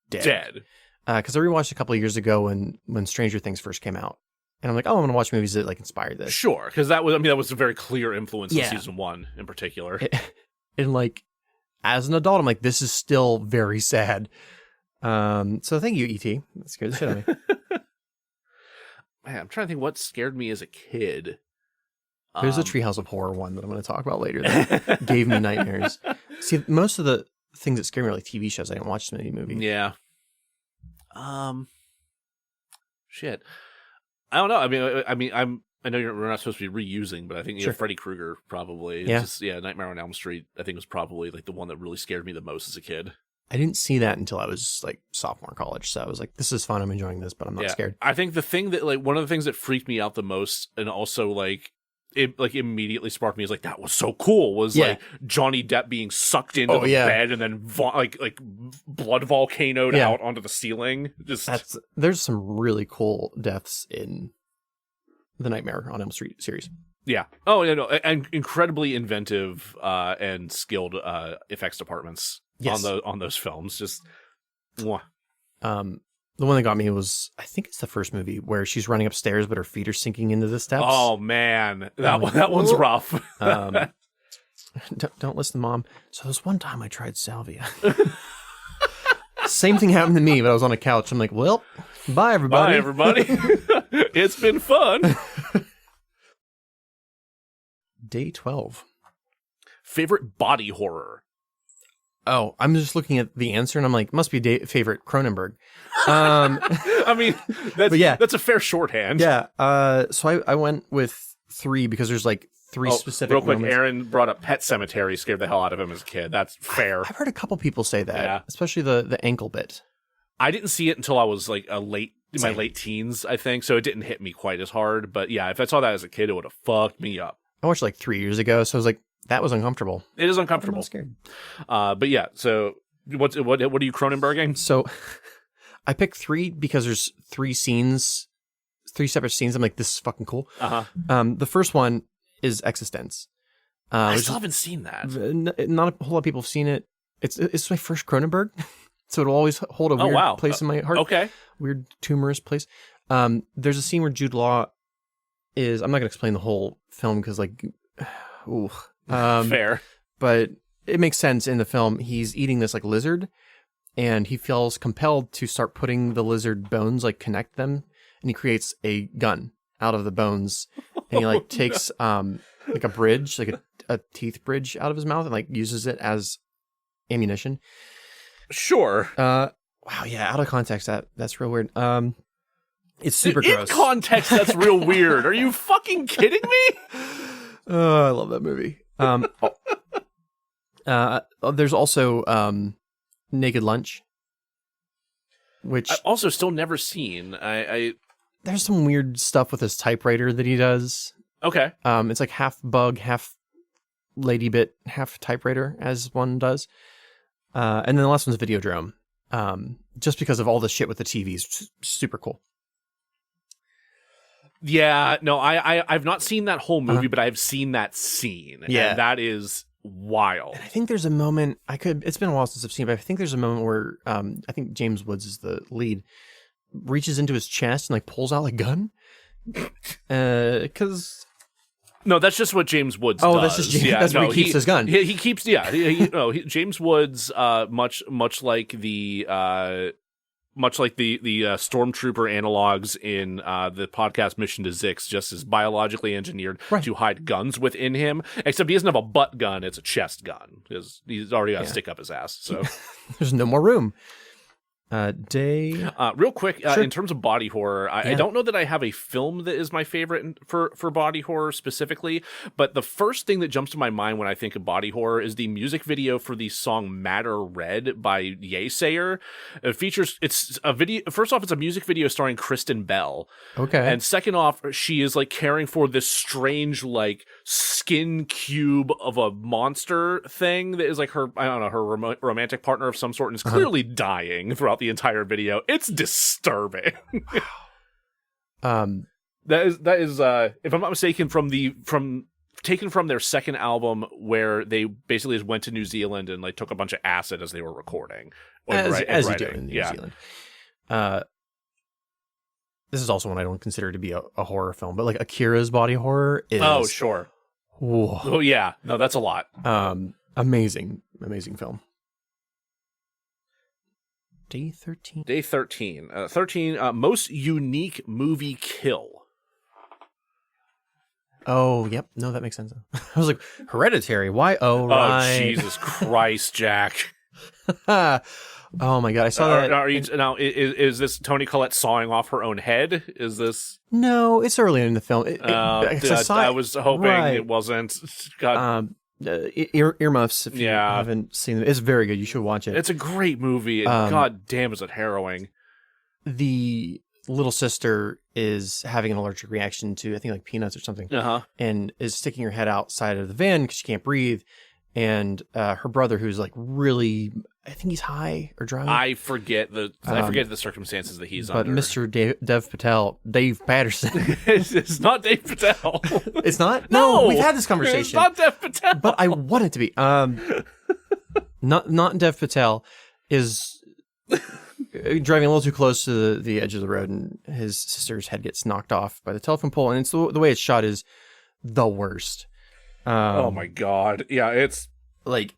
dead. Because I rewatched a couple of years ago when Stranger Things first came out, and I'm like, oh, I'm gonna watch movies that like inspired this. Sure, because that was a very clear influence in season 1 in particular. And like. As an adult, I'm like, this is still very sad. So thank you, E.T. That scared the shit out of me. Man, I'm trying to think what scared me as a kid. There's a Treehouse of Horror one that I'm going to talk about later that gave me nightmares. See, most of the things that scare me are like TV shows. I didn't watch so many movies. Yeah. Shit. I don't know. I mean, I know we're not supposed to be reusing, but I think Freddy Krueger probably. Yeah. Nightmare on Elm Street, I think was probably like the one that really scared me the most as a kid. I didn't see that until I was like sophomore in college, so I was like, this is fun, I'm enjoying this, but I'm not scared. I think the thing that like one of the things that freaked me out the most, and also like it like immediately sparked me is like that was so cool was like Johnny Depp being sucked into the bed and then like blood volcanoed out onto the ceiling. There's some really cool deaths in the Nightmare on Elm Street series. Yeah. Oh, yeah, no, and incredibly inventive and skilled effects departments on those films. Just, mwah. The one that got me was, I think it's the first movie where she's running upstairs, but her feet are sinking into the steps. Oh man, that one's rough. Don't listen, Mom. So this one time I tried salvia. Same thing happened to me, but I was on a couch. I'm like, well, bye, everybody. Bye, everybody. It's been fun. Day 12. Favorite body horror? Oh, I'm just looking at the answer, and I'm like, must be favorite Cronenberg. I mean, that's a fair shorthand. Yeah. So I went with 3 because there's like 3 specific real quick, moments. Aaron brought up Pet Sematary, scared the hell out of him as a kid. That's fair. I've heard a couple people say that, Yeah. especially the ankle bit. I didn't see it until I was like my late teens, I think, so it didn't hit me quite as hard. But yeah, if I saw that as a kid, it would have fucked me up. I watched it like 3 years ago, so I was like, that was uncomfortable. It is I'm uncomfortable. not scared. But yeah, so what are you Cronenberging? So I picked 3 because there's 3 separate scenes. I'm like, this is fucking cool. The first one is Existence. I still haven't seen that. Not a whole lot of people have seen it. It's my first Cronenberg, so it'll always hold a weird place in my heart. Okay. Weird tumorous place. There's a scene where Jude Law is, I'm not going to explain the whole film because like, ooh. Fair. But it makes sense in the film. He's eating this like lizard and he feels compelled to start putting the lizard bones, like connect them. And he creates a gun out of the bones and he like takes like a bridge, like a teeth bridge out of his mouth and like uses it as ammunition. Sure. Wow. Yeah. Out of context, that's real weird. It's super gross. In context, that's real weird. Are you fucking kidding me? Oh, I love that movie. There's also Naked Lunch, which I've also still never seen. there's some weird stuff with his typewriter that he does. Okay. It's like half bug, half lady bit, half typewriter, as one does. And then the last one's Videodrome. Just because of all the shit with the TVs, super cool. Yeah, no, I've not seen that whole movie, but I've seen that scene. Yeah. And that is wild. And I think there's a moment, it's been a while since I've seen it, but I think there's a moment where, I think James Woods is the lead, reaches into his chest and like pulls out a gun. Cause... No, that's just what James Woods does. Oh, that's just that's where he keeps his gun. He keeps, James Woods, much like the stormtrooper analogs in the podcast Mission to Zix, just is biologically engineered to hide guns within him. Except he doesn't have a butt gun; it's a chest gun. He's already got to stick up his ass. So there's no more room. Real quick, in terms of body horror, I don't know that I have a film that is my favorite for body horror specifically, but the first thing that jumps to my mind when I think of body horror is the music video for the song Matter Red by Yesayer. It's a video. First off, it's a music video starring Kristen Bell. Okay. And second off, she is like caring for this strange like skin cube of a monster thing that is like her, I don't know, her romantic partner of some sort, and is clearly dying throughout the entire video. It's disturbing. That is if I'm not mistaken, taken from their second album, where they basically just went to New Zealand and like took a bunch of acid as they were recording. As you do in New Zealand. This is also one I don't consider to be a horror film, but like Akira's body horror is... Oh, sure. Whoa. Oh, yeah. No, that's a lot. Amazing film. Day 13. Day 13. 13, most unique movie kill. Oh, yep. No, that makes sense. I was like, Hereditary. Why? Oh, right. Oh, Jesus Christ, Jack. Oh, my God. I saw that. Now, is this Toni Collette sawing off her own head? Is this... No, it's early in the film. I was hoping it wasn't. God. Earmuffs, if you haven't seen it. It's very good. You should watch it. It's a great movie, and God damn, is it harrowing. The little sister is having an allergic reaction to, I think, like peanuts or something, and is sticking her head outside of the van because she can't breathe. And her brother, who's like really, I think he's high or drunk. I forget the circumstances that he's but under. But Mr. Dave Patterson. It's not Dave Patel. It's not? No, we've had this conversation. It's not Dev Patel. But I want it to be. Not Dev Patel is driving a little too close to the edge of the road, and his sister's head gets knocked off by the telephone pole. And it's the way it's shot is the worst. Oh my god. Yeah, it's like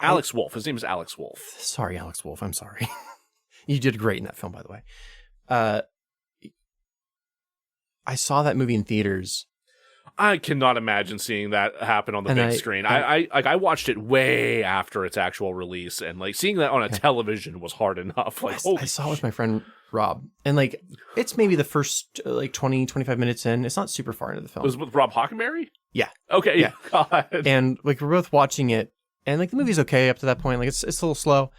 Alex Wolff. His name is Alex Wolff. Sorry, Alex Wolff. I'm sorry. You did great in that film, by the way. I saw that movie in theaters. I cannot imagine seeing that happen on the big screen. I watched it way after its actual release, and like seeing that on a television was hard enough. Like, I saw it with my friend Rob, and like it's maybe the first like 20-25 minutes in. It's not super far into the film. It was with Rob Hockenberry? Yeah. Okay. Yeah. God. And like we're both watching it, and like the movie's okay up to that point. Like it's a little slow.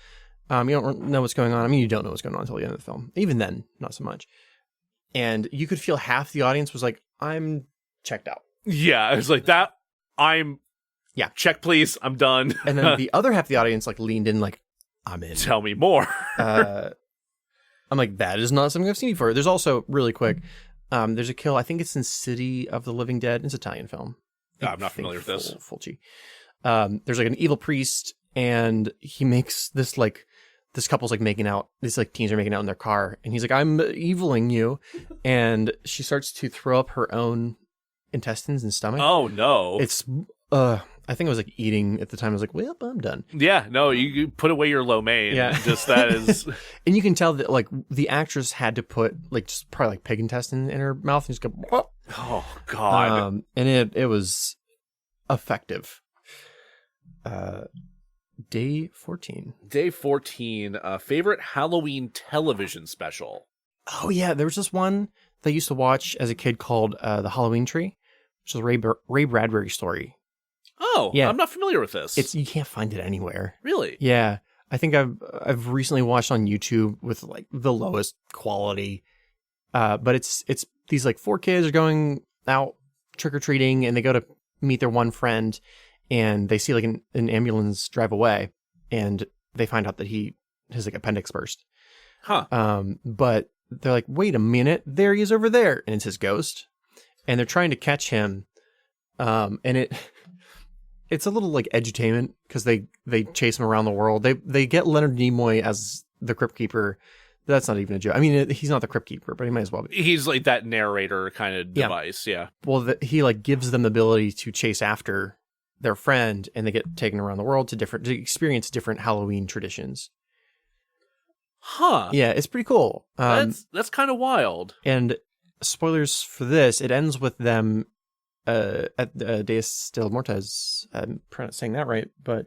You don't know what's going on. I mean, you don't know what's going on until the end of the film. Even then, not so much. And you could feel half the audience was like, I'm checked out. Yeah, it's like that. Check please, I'm done. And then the other half of the audience like leaned in like, I'm in. Tell me more. I'm like, that is not something I've seen before. There's also, really quick, there's a kill, I think it's in City of the Living Dead. It's an Italian film. I'm not familiar with this. Fulci. There's like an evil priest, and he makes this like, this couple's like making out, these like teens are making out in their car, and he's like, I'm eviling you. And she starts to throw up her own intestines and stomach. Oh no. It's I think I was like eating at the time. I was like, well, I'm done. Yeah, no, you put away your lo mein. Yeah. Just that is and you can tell that like the actress had to put like just probably like pig intestine in her mouth and just go, oh god. And it was effective. Day 14. Day 14, favorite Halloween television special. Oh yeah, there was this one that I used to watch as a kid called The Halloween Tree, which is a Ray Bradbury story. Oh, yeah. I'm not familiar with this. You can't find it anywhere. Really? Yeah. I think I've recently watched on YouTube with like the lowest quality. But it's these like 4 kids are going out trick-or-treating, and they go to meet their one friend, and they see like an ambulance drive away, and they find out that his like appendix burst. Huh. But they're like, wait a minute, there he is over there. And it's his ghost. And they're trying to catch him. And it's a little like edutainment, because they chase him around the world. They get Leonard Nimoy as the Crypt Keeper. That's not even a joke. I mean, he's not the Crypt Keeper, but he might as well be. He's like that narrator kind of device. Yeah. Well, he like gives them the ability to chase after their friend, and they get taken around the world to experience different Halloween traditions. Huh. Yeah, it's pretty cool. That's kind of wild. And spoilers for this, it ends with them at Deus de Mortes. I'm not saying that right, but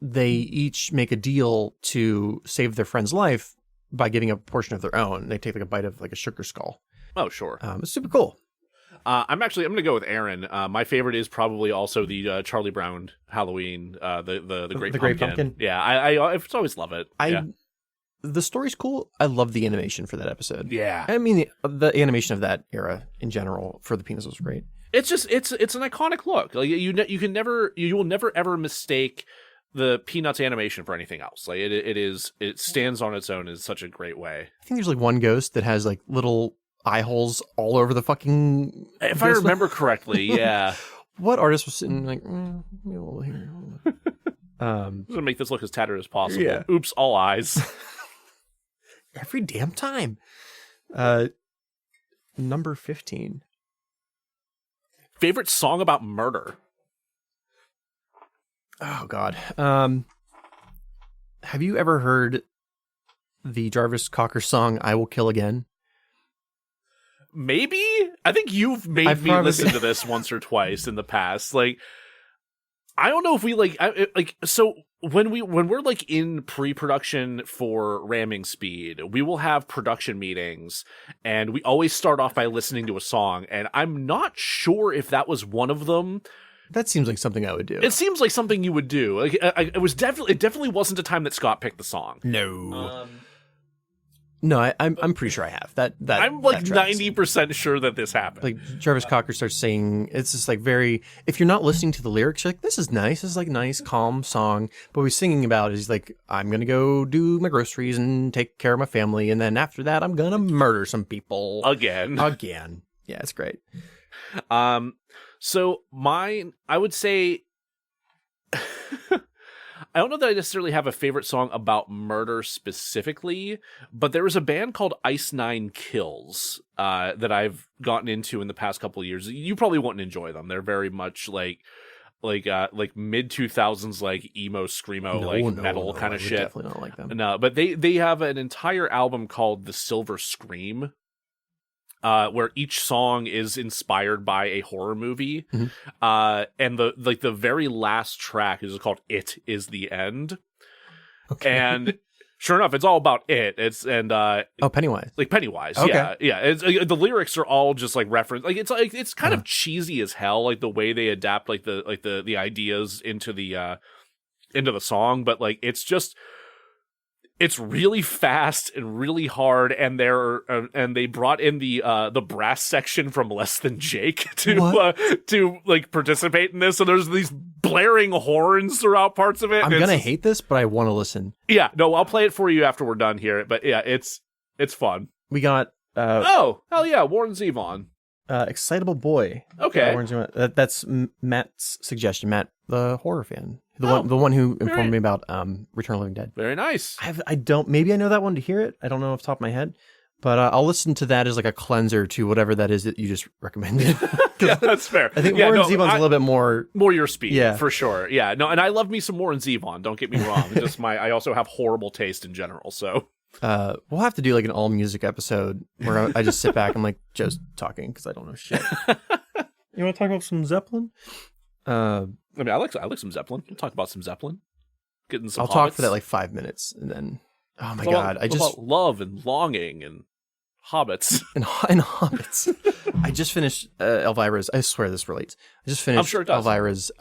they each make a deal to save their friend's life by giving up a portion of their own. They take like a bite of like a sugar skull. Oh, sure. It's super cool. I'm going to go with Aaron. My favorite is probably also the Charlie Brown Halloween, the Great Pumpkin. Yeah, I always love it. The story's cool. I love the animation for that episode. Yeah. I mean, the animation of that era in general for the Peanuts was great. It's just it's an iconic look. Like you will never ever mistake the Peanuts animation for anything else. Like it stands on its own in such a great way. I think there's like one ghost that has like little eye holes all over the fucking. If I remember correctly, yeah. What artist was sitting like? Maybe we'll here. I'm gonna make this look as tattered as possible. Yeah. Oops, all eyes. Every damn time. Number 15. Favorite song about murder. Oh God. Have you ever heard the Jarvis Cocker song "I Will Kill Again"? Maybe. I think you've made me listen to this once or twice in the past. Like, I don't know if we so when we're like in pre-production for Ramming Speed, we will have production meetings, and we always start off by listening to a song, and I'm not sure if that was one of them. That seems like something I would do. It seems like something you would do. Like, it definitely wasn't a time that Scott picked the song. No. No, I'm pretty sure I have that. I'm like 90% sure that this happened. Like Jarvis Cocker starts saying, it's just like very. If you're not listening to the lyrics, you're like, this is nice. This is like a nice, calm song. But what he's singing about is like, I'm gonna go do my groceries and take care of my family, and then after that, I'm gonna murder some people again. Yeah, it's great. So mine, I would say. I don't know that I necessarily have a favorite song about murder specifically, but there was a band called Ice Nine Kills that I've gotten into in the past couple of years. You probably wouldn't enjoy them. They're very much like mid 2000s like emo screamo metal kind of shit. Definitely not like them. No, but they have an entire album called The Silver Scream, where each song is inspired by a horror movie. And the very last track is called It Is the End. Okay. And sure enough, it's all about it. Pennywise. Like Pennywise. Okay. Yeah. It's the lyrics are all just like reference. It's kind of cheesy as hell, like the way they adapt the ideas into the song, but like it's really fast and really hard, and they brought in the brass section from Less Than Jake to like participate in this. So there's these blaring horns throughout parts of it. I'm gonna hate this, but I want to listen. Yeah, no, I'll play it for you after we're done here. But yeah, it's fun. We got oh hell yeah, Warren Zevon. Excitable Boy. Okay, Warren Zevon. That's Matt's suggestion. Matt, the horror fan. The one who informed me about Return of the Living Dead. Very nice. Maybe I know that one to hear it. I don't know off the top of my head, but I'll listen to that as like a cleanser to whatever that is that you just recommended. Yeah, that's fair. I think Warren Zevon's a little bit more your speed. Yeah, for sure. Yeah, no, and I love me some Warren Zevon. Don't get me wrong. Just I also have horrible taste in general. So we'll have to do like an all music episode where I just sit back and like Joe's talking because I don't know shit. You want to talk about some Zeppelin? I mean, I like some Zeppelin. We'll talk about some Zeppelin. Getting some. I'll talk for that like 5 minutes, and then oh my god, about love and longing and hobbits and hobbits. I just finished Elvira's. I swear this relates. I just finished Elvira's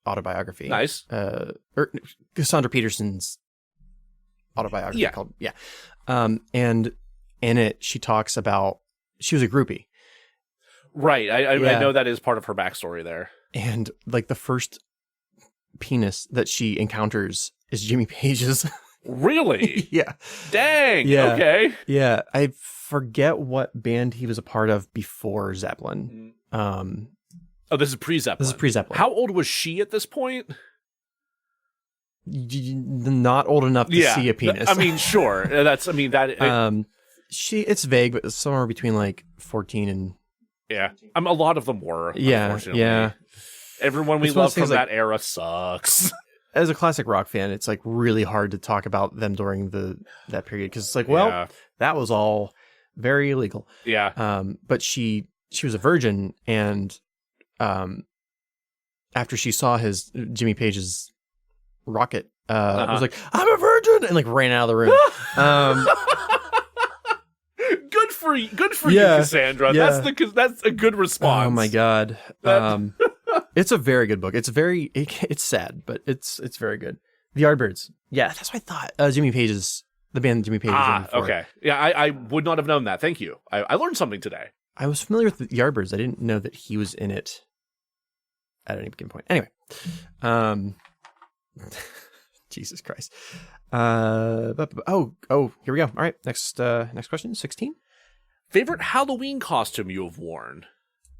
autobiography. Nice. Or Cassandra Peterson's autobiography called and in it she talks about she was a groupie. Right. I know that is part of her backstory there. And like the first penis that she encounters is Jimmy Page's. Really? Yeah. Dang. Yeah. Okay. Yeah. I forget what band he was a part of before Zeppelin. This is pre-Zeppelin. How old was she at this point? Not old enough to see a penis. I mean, sure. It's vague, but it's somewhere between like 14 and a lot of them were. Unfortunately. Yeah. Everyone we love from that era sucks. As a classic rock fan, it's like really hard to talk about them during that period because it's like, that was all very illegal. Yeah. But she was a virgin, and after she saw Jimmy Page's rocket, was like, I'm a virgin, and like ran out of the room. Good for you, Cassandra. Yeah. That's a good response. Oh my god. It's a very good book. It's sad, but it's very good. The Yardbirds. Yeah, that's what I thought. The band Jimmy Page was in before. Okay. Yeah, I would not have known that. Thank you. I learned something today. I was familiar with the Yardbirds. I didn't know that he was in it at any given point. Anyway. Jesus Christ. Here we go. All right. Next question. 16. Favorite Halloween costume you have worn?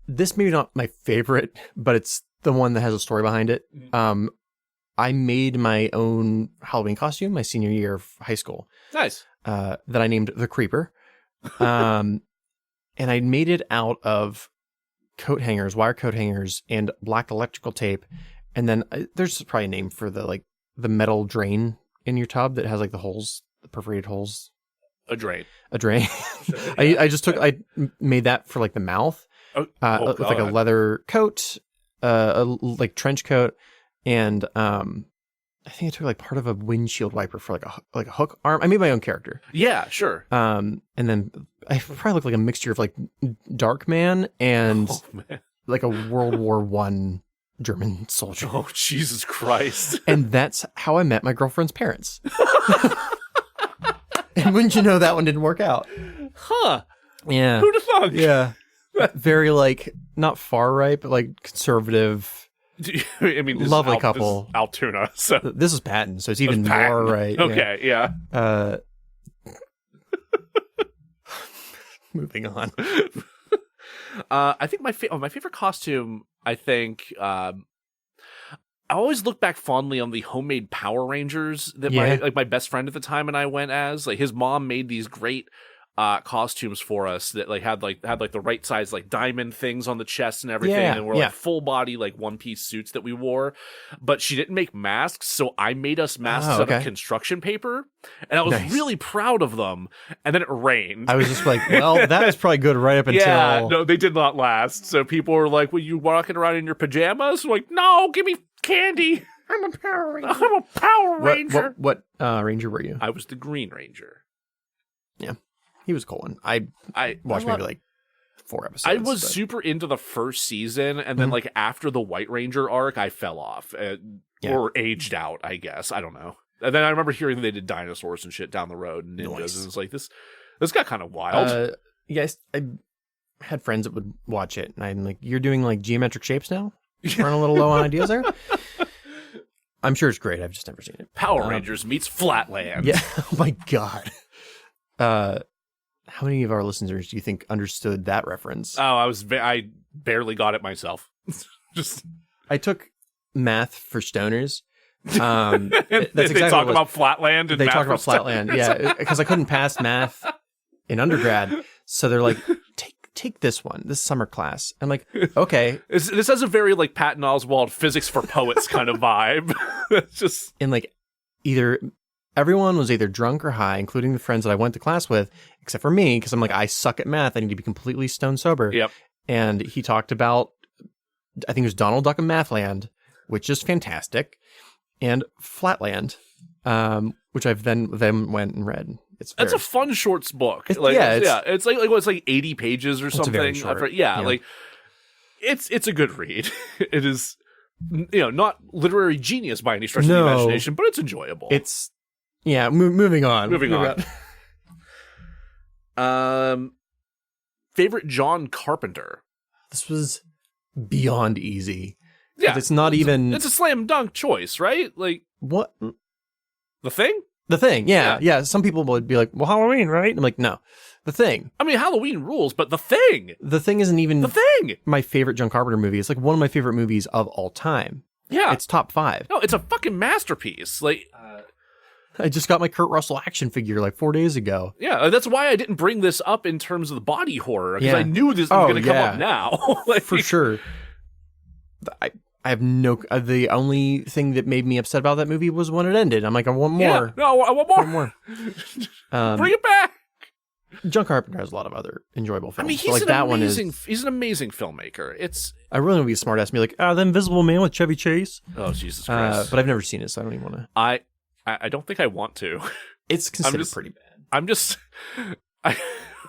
This may be not my favorite, but it's the one that has a story behind it. I made my own Halloween costume my senior year of high school. Nice. That I named the Creeper. And I made it out of wire coat hangers, and black electrical tape. And then there's probably a name for the metal drain in your tub that has like the perforated holes. A drain. Sure, yeah. I made that for like the mouth. With like a leather coat, like trench coat, and I think I took like part of a windshield wiper for like a hook arm. I made my own character. Yeah, sure. And then I probably look like a mixture of like Dark Man and like a World War I German soldier. Oh, Jesus Christ. And that's how I met my girlfriend's parents. And wouldn't you know, that one didn't work out. Huh. Yeah. Who'd have thunk? Yeah. Very like not far right, but like conservative. I mean, lovely couple. This is Altoona. So this is Patton, so it's even more right. Okay, yeah. Moving on. I think my favorite costume. I think I always look back fondly on the homemade Power Rangers that my best friend at the time and I went as. Like his mom made these great costumes for us that had the right size like diamond things on the chest and everything, and were like full body like one piece suits that we wore. But she didn't make masks, so I made us masks out of construction paper, and I was really proud of them. And then it rained. I was just like, well, that is probably good right up until no, they did not last. So people were like, "Were you walking around in your pajamas?" I'm like, no, give me candy. I'm a Power Ranger. I'm a Power Ranger. What Ranger were you? I was the Green Ranger. Yeah. He was cool one. I watched maybe like 4 episodes. I was super into the first season, and then like after the White Ranger arc, I fell off or aged out, I guess. I don't know. And then I remember hearing they did dinosaurs and shit down the road and ninjas, and it's like this got kind of wild. Yes, I had friends that would watch it, and I'm like, "You're doing like geometric shapes now? You're running a little low on ideas there." I'm sure it's great. I've just never seen it. Power Rangers meets Flatland. Yeah. Oh my god. How many of our listeners do you think understood that reference? Oh, I barely got it myself. I took math for stoners. That's exactly they talk about Flatland. And they talk about Flatland, yeah, because I couldn't pass math in undergrad, so they're like, take this summer class. I'm like, okay. This has a very like Patton Oswalt physics for poets kind of vibe. It's just and like everyone was either drunk or high, including the friends that I went to class with, except for me, because I'm like, I suck at math. I need to be completely stone sober. Yep. And he talked about, I think it was Donald Duck and Mathland, which is fantastic, and Flatland, which I've then went and read. That's a fun shorts book. It's like 80 pages or something. Very short. Like it's a good read. It is, not literary genius by any stretch of the imagination, but it's enjoyable. It's moving on. Moving on. Favorite John Carpenter. This was beyond easy. Yeah, it's not even. It's a slam dunk choice, right? Like what? The Thing. The Thing, yeah. Some people would be like, "Well, Halloween, right?" I'm like, "No, The Thing." I mean, Halloween rules, but The Thing. The Thing isn't even The Thing. My favorite John Carpenter movie. It's like one of my favorite movies of all time. Yeah, it's top 5. No, it's a fucking masterpiece. Like, I just got my Kurt Russell action figure like 4 days ago. Yeah, that's why I didn't bring this up in terms of the body horror, because I knew this was going to come up now. Like, for sure. I have no. The only thing that made me upset about that movie was when it ended. I'm like, I want more. Yeah, no, I want more. I want more. Bring it back. John Carpenter has a lot of other enjoyable films. I mean, he's an amazing filmmaker. I really want to be a smart ass and be like, The Invisible Man with Chevy Chase. Oh, Jesus Christ. But I've never seen it, so I don't even want to. I don't think I want to. It's considered pretty bad.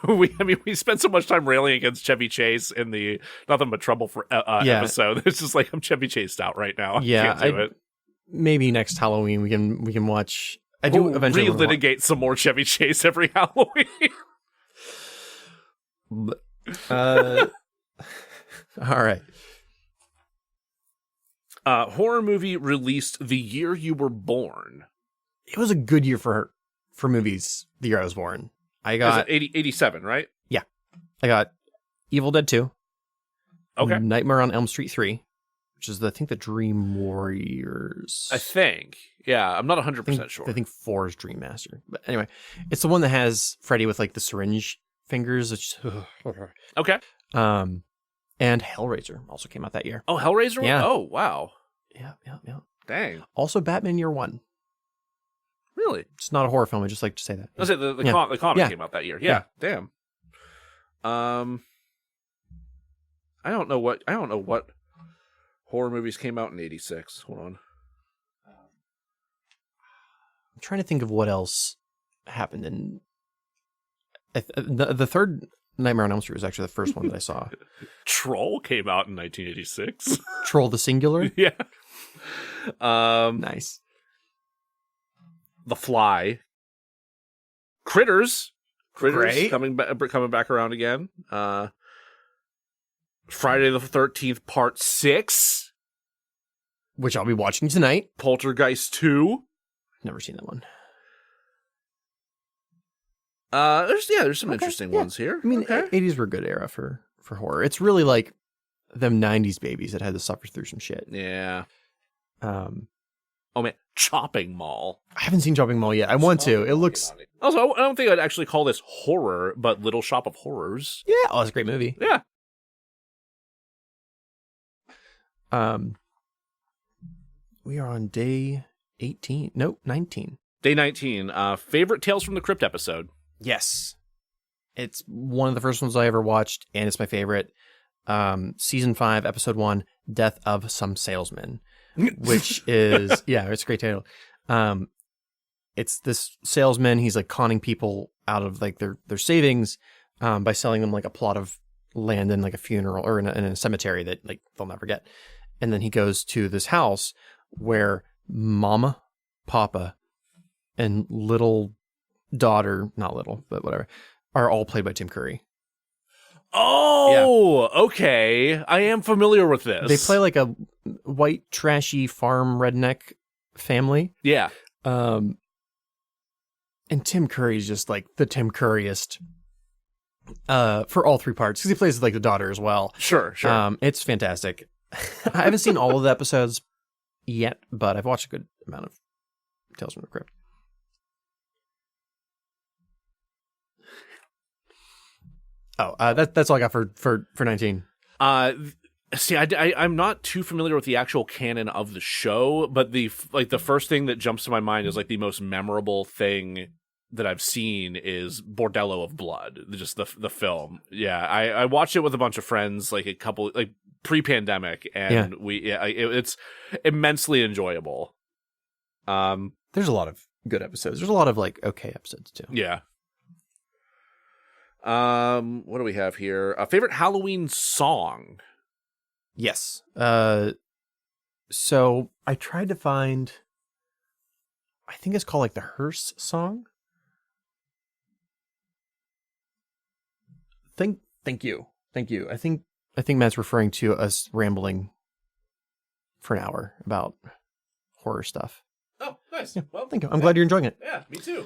We spent so much time railing against Chevy Chase in the Nothing But Trouble for episode. It's just like I'm Chevy Chased out right now. Yeah, I can't do it. Maybe next Halloween we can watch. I do eventually relitigate some more Chevy Chase every Halloween. All right. Horror movie released the year you were born. It was a good year for movies. The year I was born. I got 87, right? Yeah. I got Evil Dead 2. Okay. Nightmare on Elm Street 3, which is the Dream Warriors. I think. Yeah, I'm not 100% sure. I think 4 is Dream Master. But anyway, it's the one that has Freddy with like the syringe fingers. Okay. And Hellraiser also came out that year. Oh, Hellraiser? Yeah. Oh, wow. Yeah. Dang. Also Batman Year One. Really? It's not a horror film. I just like to say that. I was the comic came out that year. Yeah. Damn. I don't know what horror movies came out in 86. Hold on. I'm trying to think of what else happened in the third Nightmare on Elm Street was actually the first one that I saw. Troll came out in 1986. Troll the Singular? Yeah. Nice. The Fly. Critters Great. coming back around again. Friday the 13th Part 6, which I'll be watching tonight. Poltergeist 2. Never seen that one. There's some interesting ones here. I mean, 80s were a good era for horror. It's really like them 90s babies that had to suffer through some shit. Yeah. Oh man, Chopping Mall. I haven't seen Chopping Mall yet. I want to. It looks... Also, I don't think I'd actually call this horror, but Little Shop of Horrors. Yeah. Oh, it's a great movie. Yeah. We are on day 18. No, 19. Day 19. Favorite Tales from the Crypt episode. Yes. It's one of the first ones I ever watched, and it's my favorite. Season 5, episode 1, Death of Some Salesman, which is, yeah, it's a great title. It's this salesman. He's like conning people out of like their savings by selling them like a plot of land in like a funeral or in a cemetery that like they'll never get. And then he goes to this house where Mama, Papa, and little daughter, not little, but whatever, are all played by Tim Curry. Oh, yeah. Okay. I am familiar with this. They play like a white, trashy farm redneck family. Yeah. And Tim Curry's just like the Tim Curryest for all three parts, because he plays like the daughter as well. Sure. It's fantastic. I haven't seen all of the episodes yet, but I've watched a good amount of Tales from the Crypt. Oh, that's all I got for 19. See, I'm not too familiar with the actual canon of the show, but the first thing that jumps to my mind is like the most memorable thing that I've seen is Bordello of Blood, just the film. Yeah, I watched it with a bunch of friends, like a couple, like pre-pandemic, and it's immensely enjoyable. There's a lot of good episodes. There's a lot of like okay episodes too. Yeah. What do we have here? A favorite Halloween song? Yes. So I tried to find, I think it's called like the Hearse song. Thank you. I think Matt's referring to us rambling for an hour about horror stuff. Oh, nice. Yeah, well, thank you. I'm glad you're enjoying it. Yeah, me too.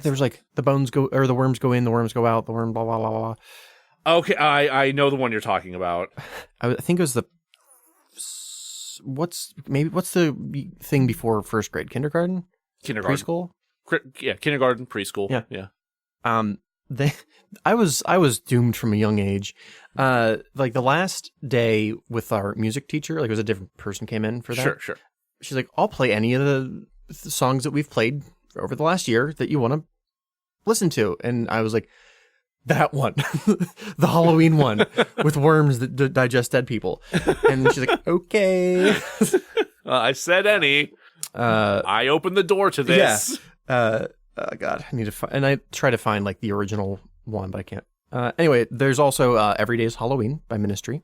There was like the bones go, or the worms go in, the worms go out, the worm blah blah blah blah. Okay, I know the one you're talking about. I think it was what's the thing before first grade? Kindergarten? Preschool? Yeah, kindergarten, preschool. Yeah. I was doomed from a young age. Like the last day with our music teacher, like it was a different person came in for that. Sure. She's like, I'll play any of the songs that we've played over the last year that you want to listen to. And I was like, that one, the Halloween one with worms that digest dead people. And she's like, okay. I said any. I opened the door to this. Yeah. God, I need to find, and I try to find like the original one, but I can't. Anyway, there's also Every Day's Halloween by Ministry.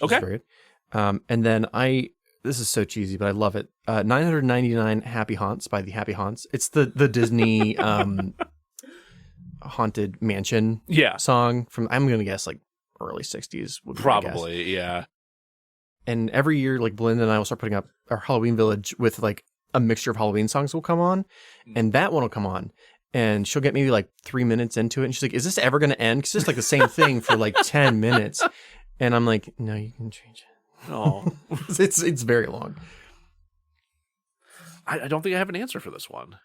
Okay. Very good. And then this is so cheesy, but I love it. 999 Happy Haunts by the Happy Haunts. It's the Disney haunted mansion song from, I'm going to guess like early 60s. Probably, yeah. And every year, like Belinda and I will start putting up our Halloween Village with like a mixture of Halloween songs will come on, and that one will come on. And she'll get maybe like 3 minutes into it, and she's like, is this ever going to end? Because it's like the same thing for like 10 minutes. And I'm like, no, you can change it. Oh, it's very long. I don't think I have an answer for this one.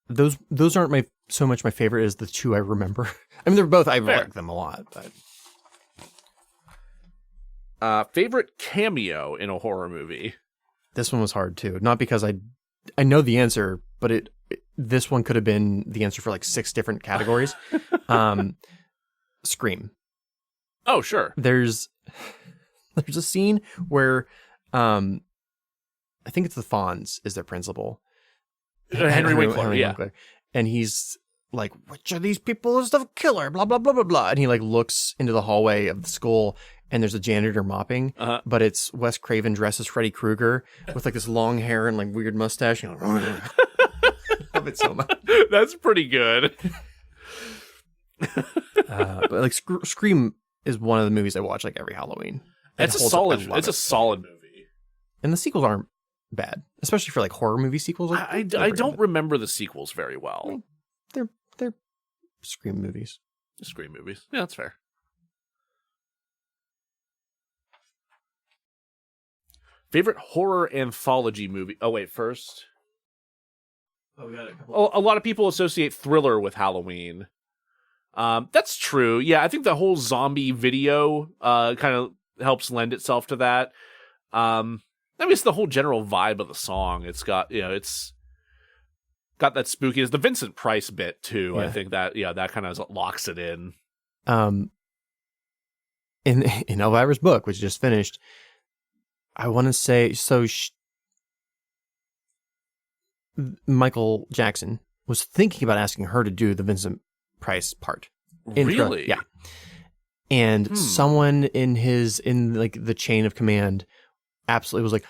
Those aren't so much my favorite as the two I remember. I mean, they're both, I like them a lot, but. Favorite cameo in a horror movie? This one was hard too. Not because I know the answer, but this one could have been the answer for like 6 different categories. Scream. Oh, sure. There's a scene where I think it's the Fonz is their principal. Henry Winkler, yeah. Winkler. And he's like, which of these people is the killer? Blah, blah, blah, blah, blah. And he like looks into the hallway of the school, and there's a janitor mopping, but it's Wes Craven dressed as Freddy Krueger with like this long hair and like weird mustache. You know, love it so much. That's pretty good. But like Scream is one of the movies I watch like every Halloween. It's a solid movie. And the sequels aren't bad, especially for like horror movie sequels. Like, I don't remember the sequels very well. I mean, they're Scream movies. Scream movies. Yeah, that's fair. Favorite horror anthology movie. Oh, wait, first. Oh, we got a couple. A lot of people associate Thriller with Halloween. That's true. Yeah, I think the whole zombie video kind of helps lend itself to that. I mean, it's the whole general vibe of the song. It's got, it's got that spookiness. The Vincent Price bit, too. Yeah. I think that, that kind of locks it in. In Elvira's book, which just finished, I want to say, Michael Jackson was thinking about asking her to do the Vincent Price part. Really? Yeah. And someone in the chain of command absolutely was like,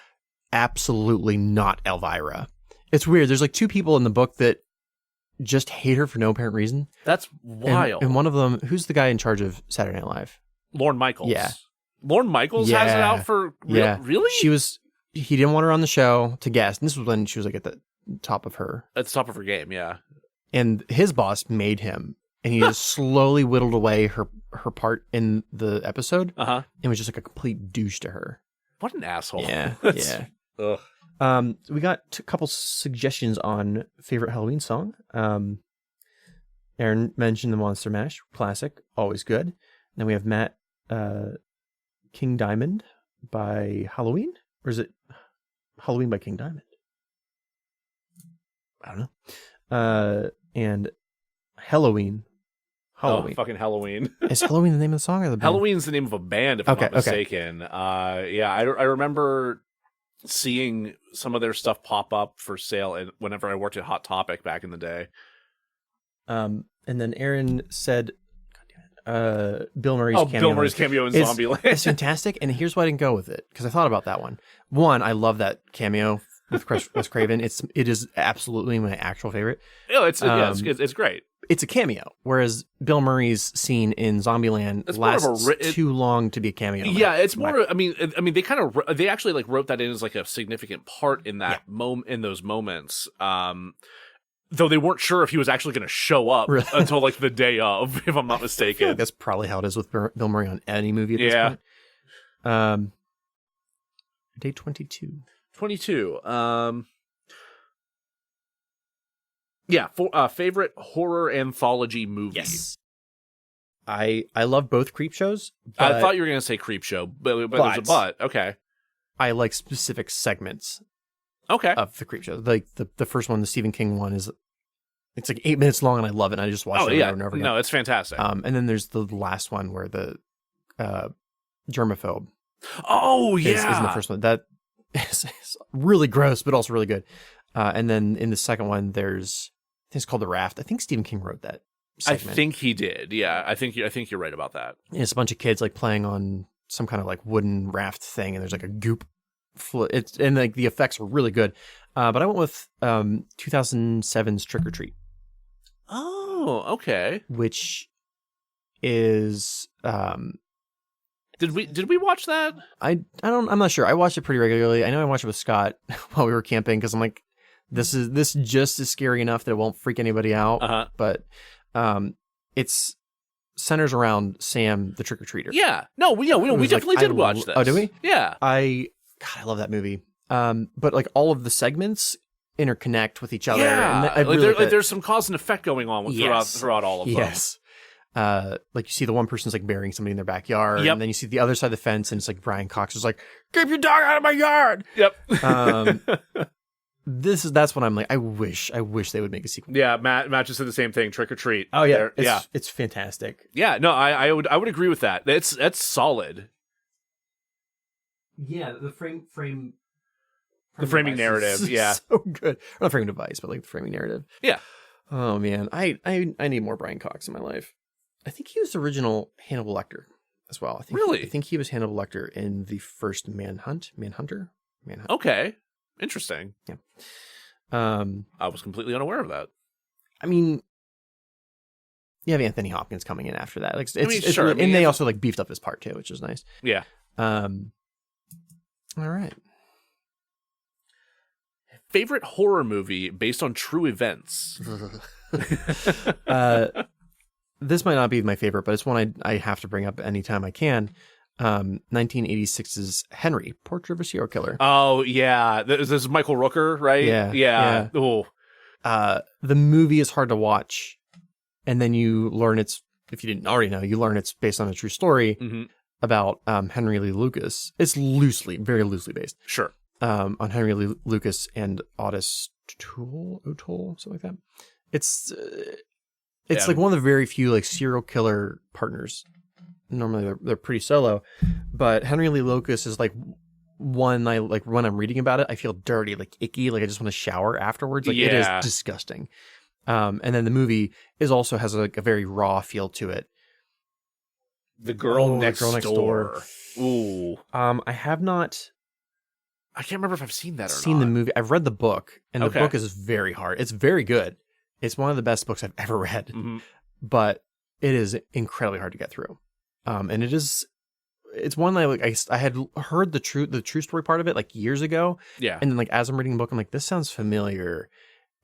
absolutely not Elvira. It's weird. There's like two people in the book that just hate her for no apparent reason. That's wild. And one of them, who's the guy in charge of Saturday Night Live? Lorne Michaels. Yeah. Lorne Michaels has it out for really? He didn't want her on the show to guest. And this was when she was like at the top of her. At the top of her game, yeah. And his boss made him. And he just slowly whittled away her part in the episode. And was just like a complete douche to her. What an asshole. Yeah. Yeah. Ugh. We got a couple suggestions on favorite Halloween song. Aaron mentioned the Monster Mash, classic, always good. Then we have Matt, King Diamond by Halloween, or is it Halloween by King Diamond? I don't know. And Halloween. Oh, fucking Halloween. Is Halloween the name of the song or the band? Halloween's the name of a band, if I'm not mistaken. Yeah, I remember seeing some of their stuff pop up for sale and whenever I worked at Hot Topic back in the day. And then Aaron said, Bill Murray's cameo. Bill Murray's cameo in Zombieland. It's fantastic, and here's why I didn't go with it, because I thought about that one. One, I love that cameo with Wes Craven. It is absolutely my actual favorite. Yeah, it's great. It's a cameo, whereas Bill Murray's scene in Zombieland lasts too long to be a cameo. Yeah, it's more. I mean, they actually like wrote that in as like a significant part in that in those moments. Though they weren't sure if he was actually going to show up until like the day of, if I'm not mistaken. That's probably how it is with Bill Murray on any movie at this point. Day 22. 22. Favorite horror anthology movie. Yes. I love both creep shows. I thought you were going to say creep show, but there's a but. Okay. I like specific segments. Okay. Of the creep show. Like the first one, the Stephen King one, it's like 8 minutes long and I love it. And I just watch it over and over again. No, it's fantastic. And then there's the last one where the germaphobe. Oh, yeah. Is in the first one. That is really gross, but also really good. And then in the second one, I think it's called The Raft. I think Stephen King wrote that segment. I think he did. Yeah, I think you're right about that. And it's a bunch of kids like playing on some kind of like wooden raft thing, and there's like a goop. And like the effects are really good. But I went with 2007's Trick or Treat. Oh, okay. Which is Did we watch that? I'm not sure. I watched it pretty regularly. I know I watched it with Scott while we were camping because I'm like, this just is scary enough that it won't freak anybody out. But it's centers around Sam the trick or treater. Yeah. No, we definitely did watch this. Oh, did we? Yeah. I love that movie. But like all of the segments interconnect with each other. Yeah. And there's some cause and effect going on throughout all of them. Yes. Like you see the one person's like burying somebody in their backyard, yep. And then you see the other side of the fence, and it's like Brian Cox is like, "Keep your dog out of my yard." Yep. That's when I'm like, I wish they would make a sequel. Yeah, Matt just said the same thing. Trick or Treat. Oh yeah, it's fantastic. Yeah, no, I would agree with that. That's solid. Yeah, the framing narrative. Yeah, so good. Not framing device, but like the framing narrative. Yeah. Oh man, I need more Brian Cox in my life. I think he was the original Hannibal Lecter as well. I think he was Hannibal Lecter in the first Manhunter. Okay, interesting. Yeah. I was completely unaware of that. I mean, you have Anthony Hopkins coming in after that. Like, sure. And they also like beefed up his part too, which is nice. Yeah. All right. Favorite horror movie based on true events. This might not be my favorite, but it's one I have to bring up anytime I can. 1986's Henry, Portrait of a Serial Killer. Oh, yeah. This is Michael Rooker, right? Yeah. Oh. The movie is hard to watch, and then you learn if you didn't already know, you learn it's based on a true story about Henry Lee Lucas. It's very loosely based. Sure. On Henry Lee Lucas and Otis O'Toole, something like that. It's like one of the very few like serial killer partners. Normally they're pretty solo, but Henry Lee Lucas is like one I like when I'm reading about it, I feel dirty, like icky, like I just want to shower afterwards. Like it is disgusting. And then the movie also has a very raw feel to it. The Girl Next Door. Ooh. I have not. I can't remember if I've seen that or seen not. The movie. I've read the book, and the book is very hard. It's very good. It's one of the best books I've ever read, but it is incredibly hard to get through. And it's one that I had heard the true story part of it like years ago. Yeah. And then like as I'm reading the book, I'm like, this sounds familiar,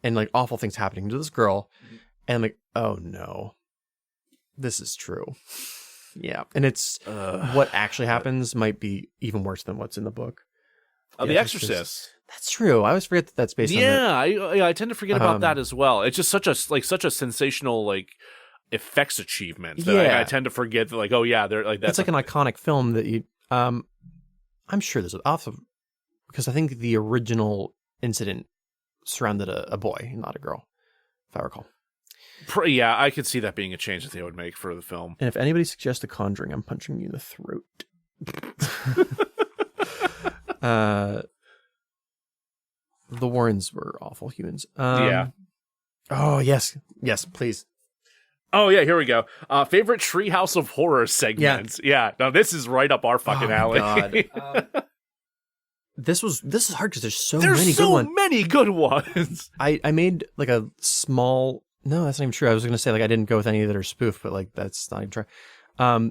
and like awful things happening to this girl, and I'm like, oh no, this is true. Yeah, and it's what actually happens might be even worse than what's in the book. The Exorcist. That's true. I always forget that's based on it. Yeah, I tend to forget about that as well. It's just such a sensational like effects achievement that I tend to forget that they're like that's it's like an iconic film that you I'm sure there's because I think the original incident surrounded a boy, not a girl, if I recall. Yeah, I could see that being a change that they would make for the film. And if anybody suggests The Conjuring, I'm punching you in the throat. The Warrens were awful humans. Oh, yes, please. Oh, yeah, here we go. Favorite Treehouse of Horror segments. Yeah. Now, this is right up our fucking alley. God. This is hard because there's many good ones. I made like a small... No, that's not even true. I was going to say like I didn't go with any that are spoofed, but like that's not even true.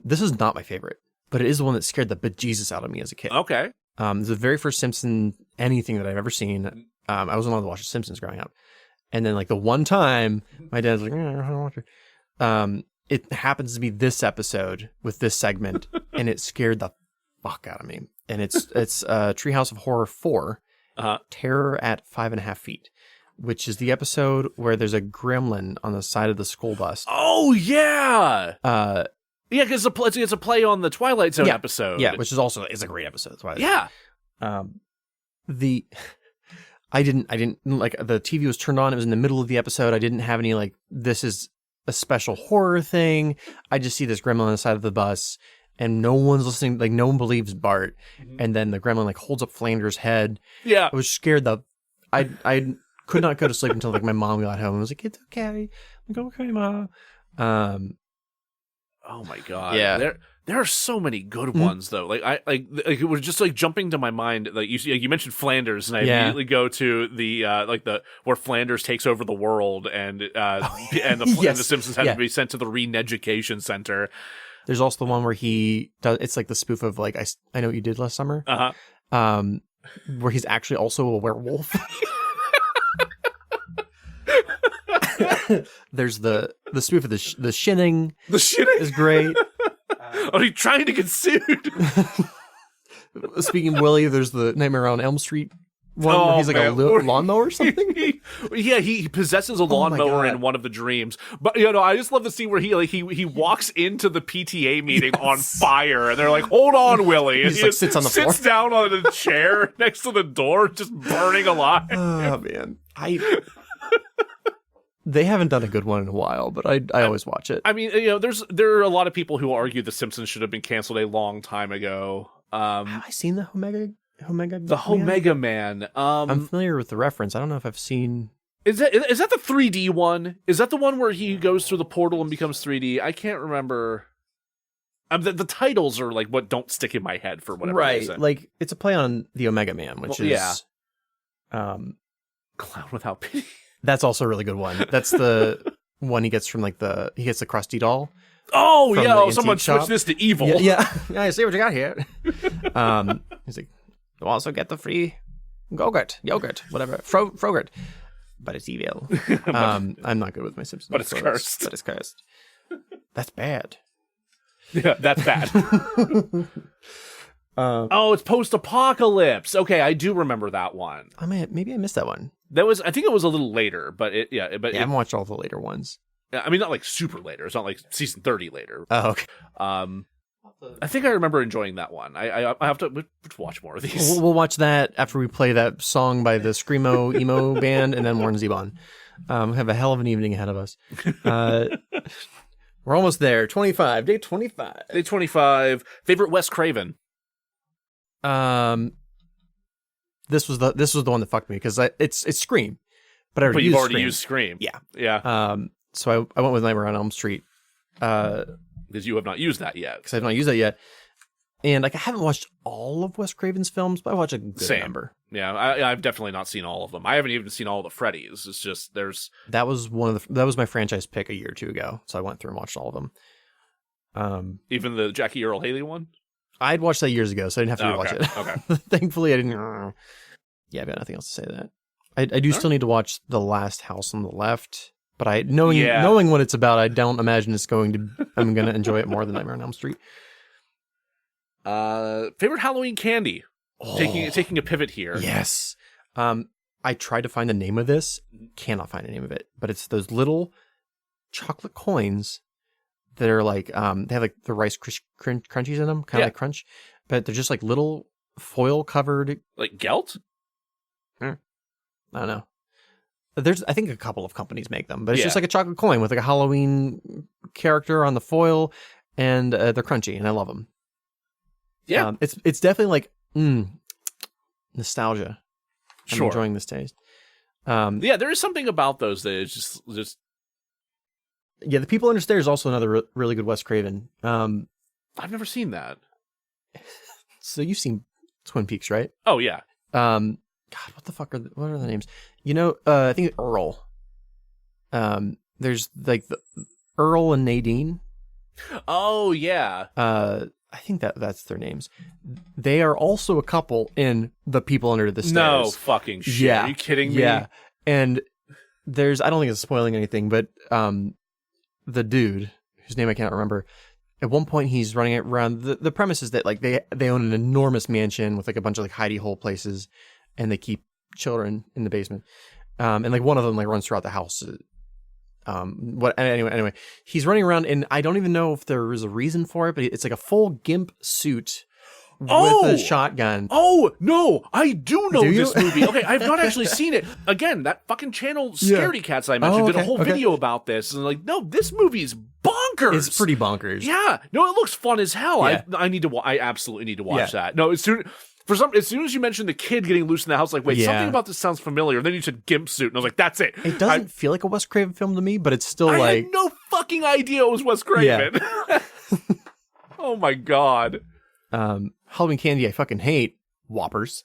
This is not my favorite, but it is the one that scared the bejesus out of me as a kid. Okay. It's the very first Simpson anything that I've ever seen. I wasn't allowed to watch The Simpsons growing up. And then like the one time my dad's like, I don't watch it. It happens to be this episode with this segment, and it scared the fuck out of me. And it's Treehouse of Horror 4, Terror at 5.5 Feet, which is the episode where there's a gremlin on the side of the school bus. Oh, yeah! Yeah, because it's a play on the Twilight Zone episode. Yeah, which is a great episode. Twilight yeah. Zone. I didn't like the TV was turned on. It was in the middle of the episode. I didn't have any like, this is a special horror thing. I just see this gremlin on the side of the bus, and no one's listening. Like no one believes Bart. And then the gremlin like holds up Flanders' head. Yeah. I was scared I could not go to sleep until like my mom got home and was like, it's okay. I'm like, okay, Ma. Oh my God. Yeah. There are so many good ones though. Like it was just like jumping to my mind. Like you mentioned Flanders, and I immediately go to the where Flanders takes over the world, and the Simpsons have to be sent to the Re-Education Center. There's also the one where he does. It's like the spoof of like I Know What You Did Last Summer. Where he's actually also a werewolf. There's the spoof of the shinning. The shinning is great. Are you trying to get sued? Speaking of Willie, there's the Nightmare on Elm Street one where he's like a lawnmower or something. He possesses a lawnmower in one of the dreams. But I just love the scene where he walks into the PTA meeting on fire, and they're like, "Hold on, Willie," and he just sits on the floor, sits down on a chair next to the door, just burning alive. Oh man, They haven't done a good one in a while, but I always watch it. I mean, there are a lot of people who argue The Simpsons should have been canceled a long time ago. Have I seen the Omega Man? I'm familiar with the reference. I don't know if I've seen. Is that the 3D one? Is that the one where he goes through the portal and becomes 3D? I can't remember. The titles are like what don't stick in my head for whatever reason. Like it's a play on the Omega Man, which is Clown Without Pity. That's also a really good one. That's the one he gets from he gets the crusty doll. Oh yeah, someone switched this to evil. Yeah. I see what you got here. He's like, you also get the free yogurt, whatever, Frogurt, but it's evil. I'm not good with my Simpsons. But it's cursed. That's bad. Yeah, that's bad. Oh, it's post-apocalypse. Okay, I do remember that one. Maybe I missed that one. I think it was a little later, but I haven't watched all the later ones. I mean, not like super later. It's not like season 30 later. Oh, okay. I think I remember enjoying that one. I have to watch more of these. We'll watch that after we play that song by the Screamo emo band and then Warren Zevon. We have a hell of an evening ahead of us. We're almost there. 25. Day 25. Day 25. Favorite Wes Craven? This was the one that fucked me because it's Scream, but you've already used Scream. Yeah. So I went with Nightmare on Elm Street. Because you have not used that yet. Because I've not used that yet. And like I haven't watched all of Wes Craven's films, but I watch a good number. Yeah, I've definitely not seen all of them. I haven't even seen all of the Freddy's. It's just that was my franchise pick a year or two ago. So I went through and watched all of them. Even the Jackie Earle Haley one? I'd watched that years ago, so I didn't have to rewatch it. Okay. Thankfully, I didn't. Yeah, I've got nothing else to say to that. I do still need to watch The Last House on the Left, but knowing what it's about, I don't imagine I'm going to enjoy it more than Nightmare on Elm Street. Favorite Halloween candy? Taking a pivot here. Yes. I tried to find the name of this, cannot find the name of it, but it's those little chocolate coins that are like they have like the Rice Crunchies in them, kind of like Crunch, but they're just like little foil covered, like Gelt. I don't know. I think a couple of companies make them, but it's just like a chocolate coin with like a Halloween character on the foil, and they're crunchy, and I love them. Yeah, it's definitely like nostalgia. I'm enjoying this taste. There is something about those that is just. Yeah, The People Under Stairs is also another really good Wes Craven. I've never seen that. So you've seen Twin Peaks, right? Oh yeah. God, what the fuck what are the names? I think Earl. There's like the Earl and Nadine. Oh yeah. I think that's their names. They are also a couple in The People Under the Stairs. No fucking shit. Yeah. Are you kidding me? Yeah. And I don't think it's spoiling anything, but the dude, whose name I can't remember, at one point he's running around. The premise is that like they own an enormous mansion with like a bunch of like hidey hole places, and they keep children in the basement. And like one of them like runs throughout the house. Anyway, he's running around, and I don't even know if there is a reason for it, but it's like a full gimp suit with a shotgun. Oh no, I do know this movie. Okay, I've not actually seen it. Again, that fucking channel Scaredy Cats I mentioned did a whole video about this, and like, no, this movie's bonkers. It's pretty bonkers. Yeah, no, it looks fun as hell. Yeah. I absolutely need to watch that. No, as soon as you mentioned the kid getting loose in the house, like, wait, something about this sounds familiar. And then you said gimp suit, and I was like, that's it. It doesn't feel like a Wes Craven film to me, but it's still I had no fucking idea it was Wes Craven. Yeah. Oh my god. Halloween candy I fucking hate. Whoppers.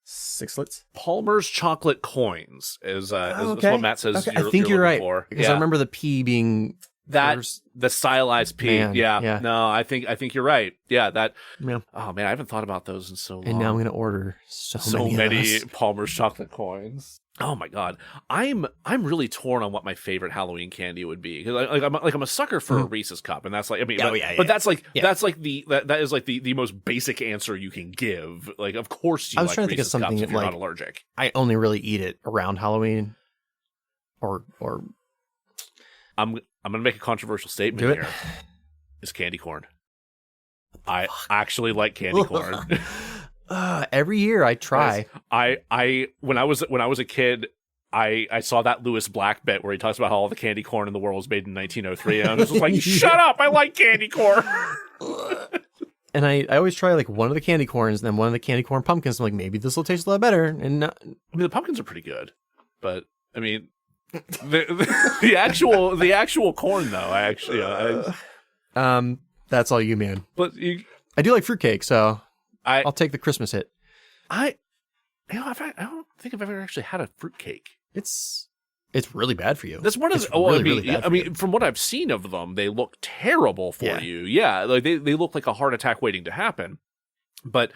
Sixlets. Palmer's chocolate coins is what Matt says. Okay. I think you're right. For. Because I remember the P being the stylized P. Yeah. No, I think you're right. Yeah, that. Yeah. Oh man, I haven't thought about those in so long. And now I'm gonna order so many Palmer's chocolate coins. Oh my god, I'm really torn on what my favorite Halloween candy would be, because I'm a sucker for a Reese's cup, and that's like but that's like that is like the most basic answer you can give. Like, of course you. I was trying to think of something cups if you're not allergic. I only really eat it around Halloween, or I'm gonna make a controversial statement here. Is candy corn. I actually like candy corn. Every year I try. When I was a kid, I saw that Lewis Black bit where he talks about how all the candy corn in the world was made in 1903, and I was just like, shut up! I like candy corn. And I always try like one of the candy corns, and then one of the candy corn pumpkins. I'm like, maybe this will taste a lot better. And I mean, the pumpkins are pretty good, but I mean, the actual corn though, that's all you, man. But I do like fruitcake, so I'll take the Christmas hit. I don't think I've ever actually had a fruitcake. It's really bad for you. That's one of the. I mean, from what I've seen of them, they look terrible for you. Yeah, like they look like a heart attack waiting to happen. But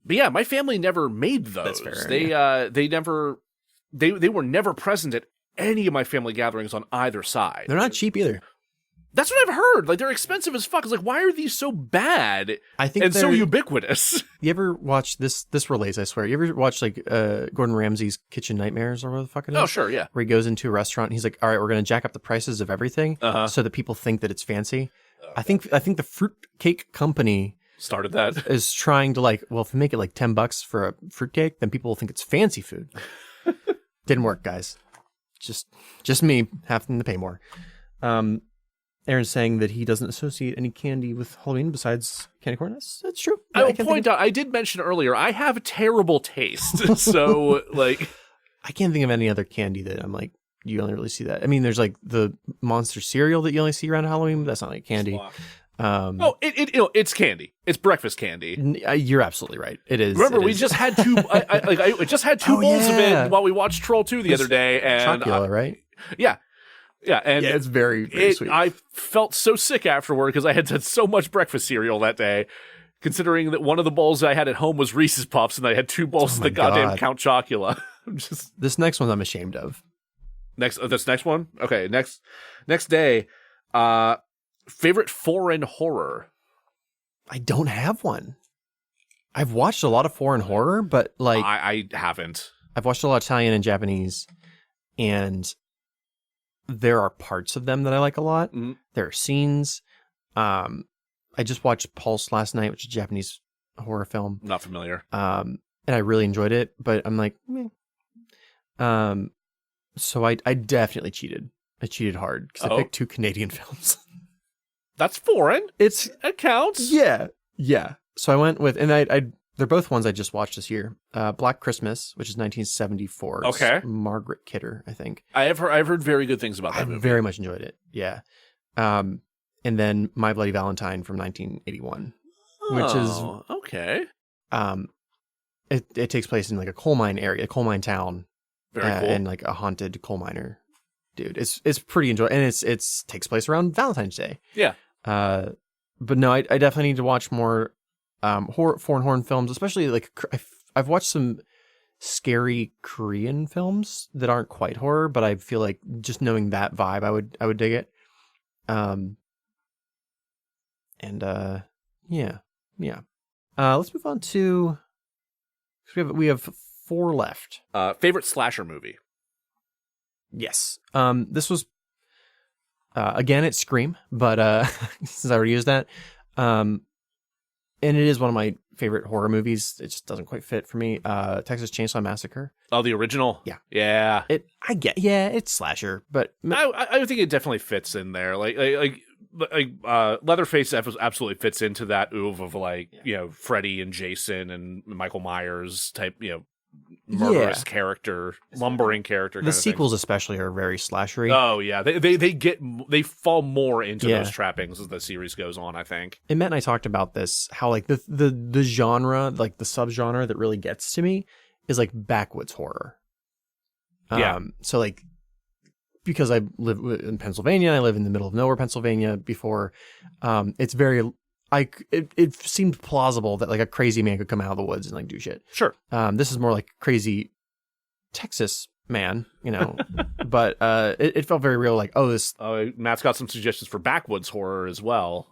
yeah, my family never made those. That's fair, they were never present at any of my family gatherings on either side. They're not cheap either. That's what I've heard. Like, they're expensive as fuck. It's like, why are these so bad? I think and so ubiquitous. You ever watch this? This relates, I swear. You ever watch like Gordon Ramsay's Kitchen Nightmares or whatever the fuck it is? Oh, sure, yeah. Where he goes into a restaurant and he's like, "All right, we're going to jack up the prices of everything so that people think that it's fancy." I think the fruitcake company started that is trying to like, well, if we make it like $10 for a fruitcake, then people will think it's fancy food. Didn't work, guys. Just me having to pay more. Aaron's saying that he doesn't associate any candy with Halloween besides candy corn. That's true. I will point out, I did mention earlier, I have terrible taste. So, like... I can't think of any other candy that I'm like, you only really see that. I mean, there's like the Monster cereal that you only see around Halloween, but that's not like candy. It's candy. It's breakfast candy. You're absolutely right. It is. Remember, we just had two. I just had two bowls of it while we watched Troll 2 the other day, and Chocula, right? Yeah. Yeah, and it's very, very sweet. I felt so sick afterward because I had had so much breakfast cereal that day, considering that one of the bowls I had at home was Reese's Puffs, and I had two bowls of the goddamn Count Chocula. This next one I'm ashamed of. This next one? Okay, next day, favorite foreign horror. I don't have one. I've watched a lot of foreign horror, but like... I haven't. I've watched a lot of Italian and Japanese, and... there are parts of them that I like a lot. Mm-hmm. There are scenes. I just watched Pulse last night, which is a Japanese horror film. Not familiar. And I really enjoyed it, but I'm like, meh. So I definitely cheated. I cheated hard because I picked two Canadian films. That's foreign. It counts. Yeah. So I went with, and I they're both ones I just watched this year. Black Christmas, which is 1974. Okay. Margaret Kidder, I think. I've heard very good things about that movie. I very much enjoyed it. Yeah. And then My Bloody Valentine from 1981, which is okay. It takes place in like a coal mine area, a coal mine town, very cool, and like a haunted coal miner. Dude, it's pretty enjoyable, and it's takes place around Valentine's Day. Yeah. But no, I definitely need to watch more. Foreign horror films, especially like I've watched some scary Korean films that aren't quite horror, but I feel like just knowing that vibe, I would dig it. Yeah. Let's move on to we have 4 left. Favorite slasher movie. Yes. This was again it's Scream, but since I already used that, and it is one of my favorite horror movies. It just doesn't quite fit for me. Texas Chainsaw Massacre. Oh, the original? Yeah. It's slasher, but I think it definitely fits in there. Like Leatherface absolutely fits into that oeuvre of Freddy and Jason and Michael Myers type, murderous character, lumbering character. The sequels especially are very slashery. Oh yeah, they fall more into those trappings as the series goes on, I think. And Matt and I talked about this, how like the genre, like the subgenre that really gets to me is like backwoods horror. So like, because I live in Pennsylvania, I live in the middle of nowhere, Pennsylvania. Before, it's very. It seemed plausible that like a crazy man could come out of the woods and like do shit. Sure. This is more like crazy Texas man, but it felt very real. Like, Matt's got some suggestions for backwoods horror as well.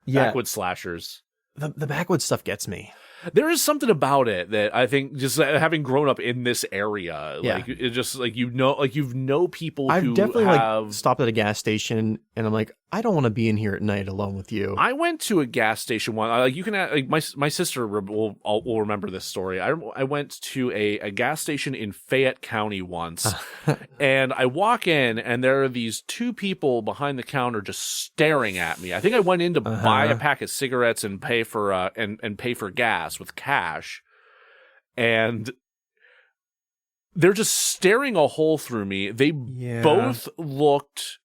Yeah. Backwoods slashers. The backwoods stuff gets me. There is something about it that I think, just having grown up in this area, like it just like people I've who definitely have stopped at a gas station and I'm like, I don't want to be in here at night alone with you. I went to a gas station one. You can my sister will remember this story. I went to a gas station in Fayette County once, and I walk in and there are these 2 people behind the counter just staring at me. I think I went in to buy a pack of cigarettes and pay for and pay for gas with cash, and they're just staring a hole through me. They both looked.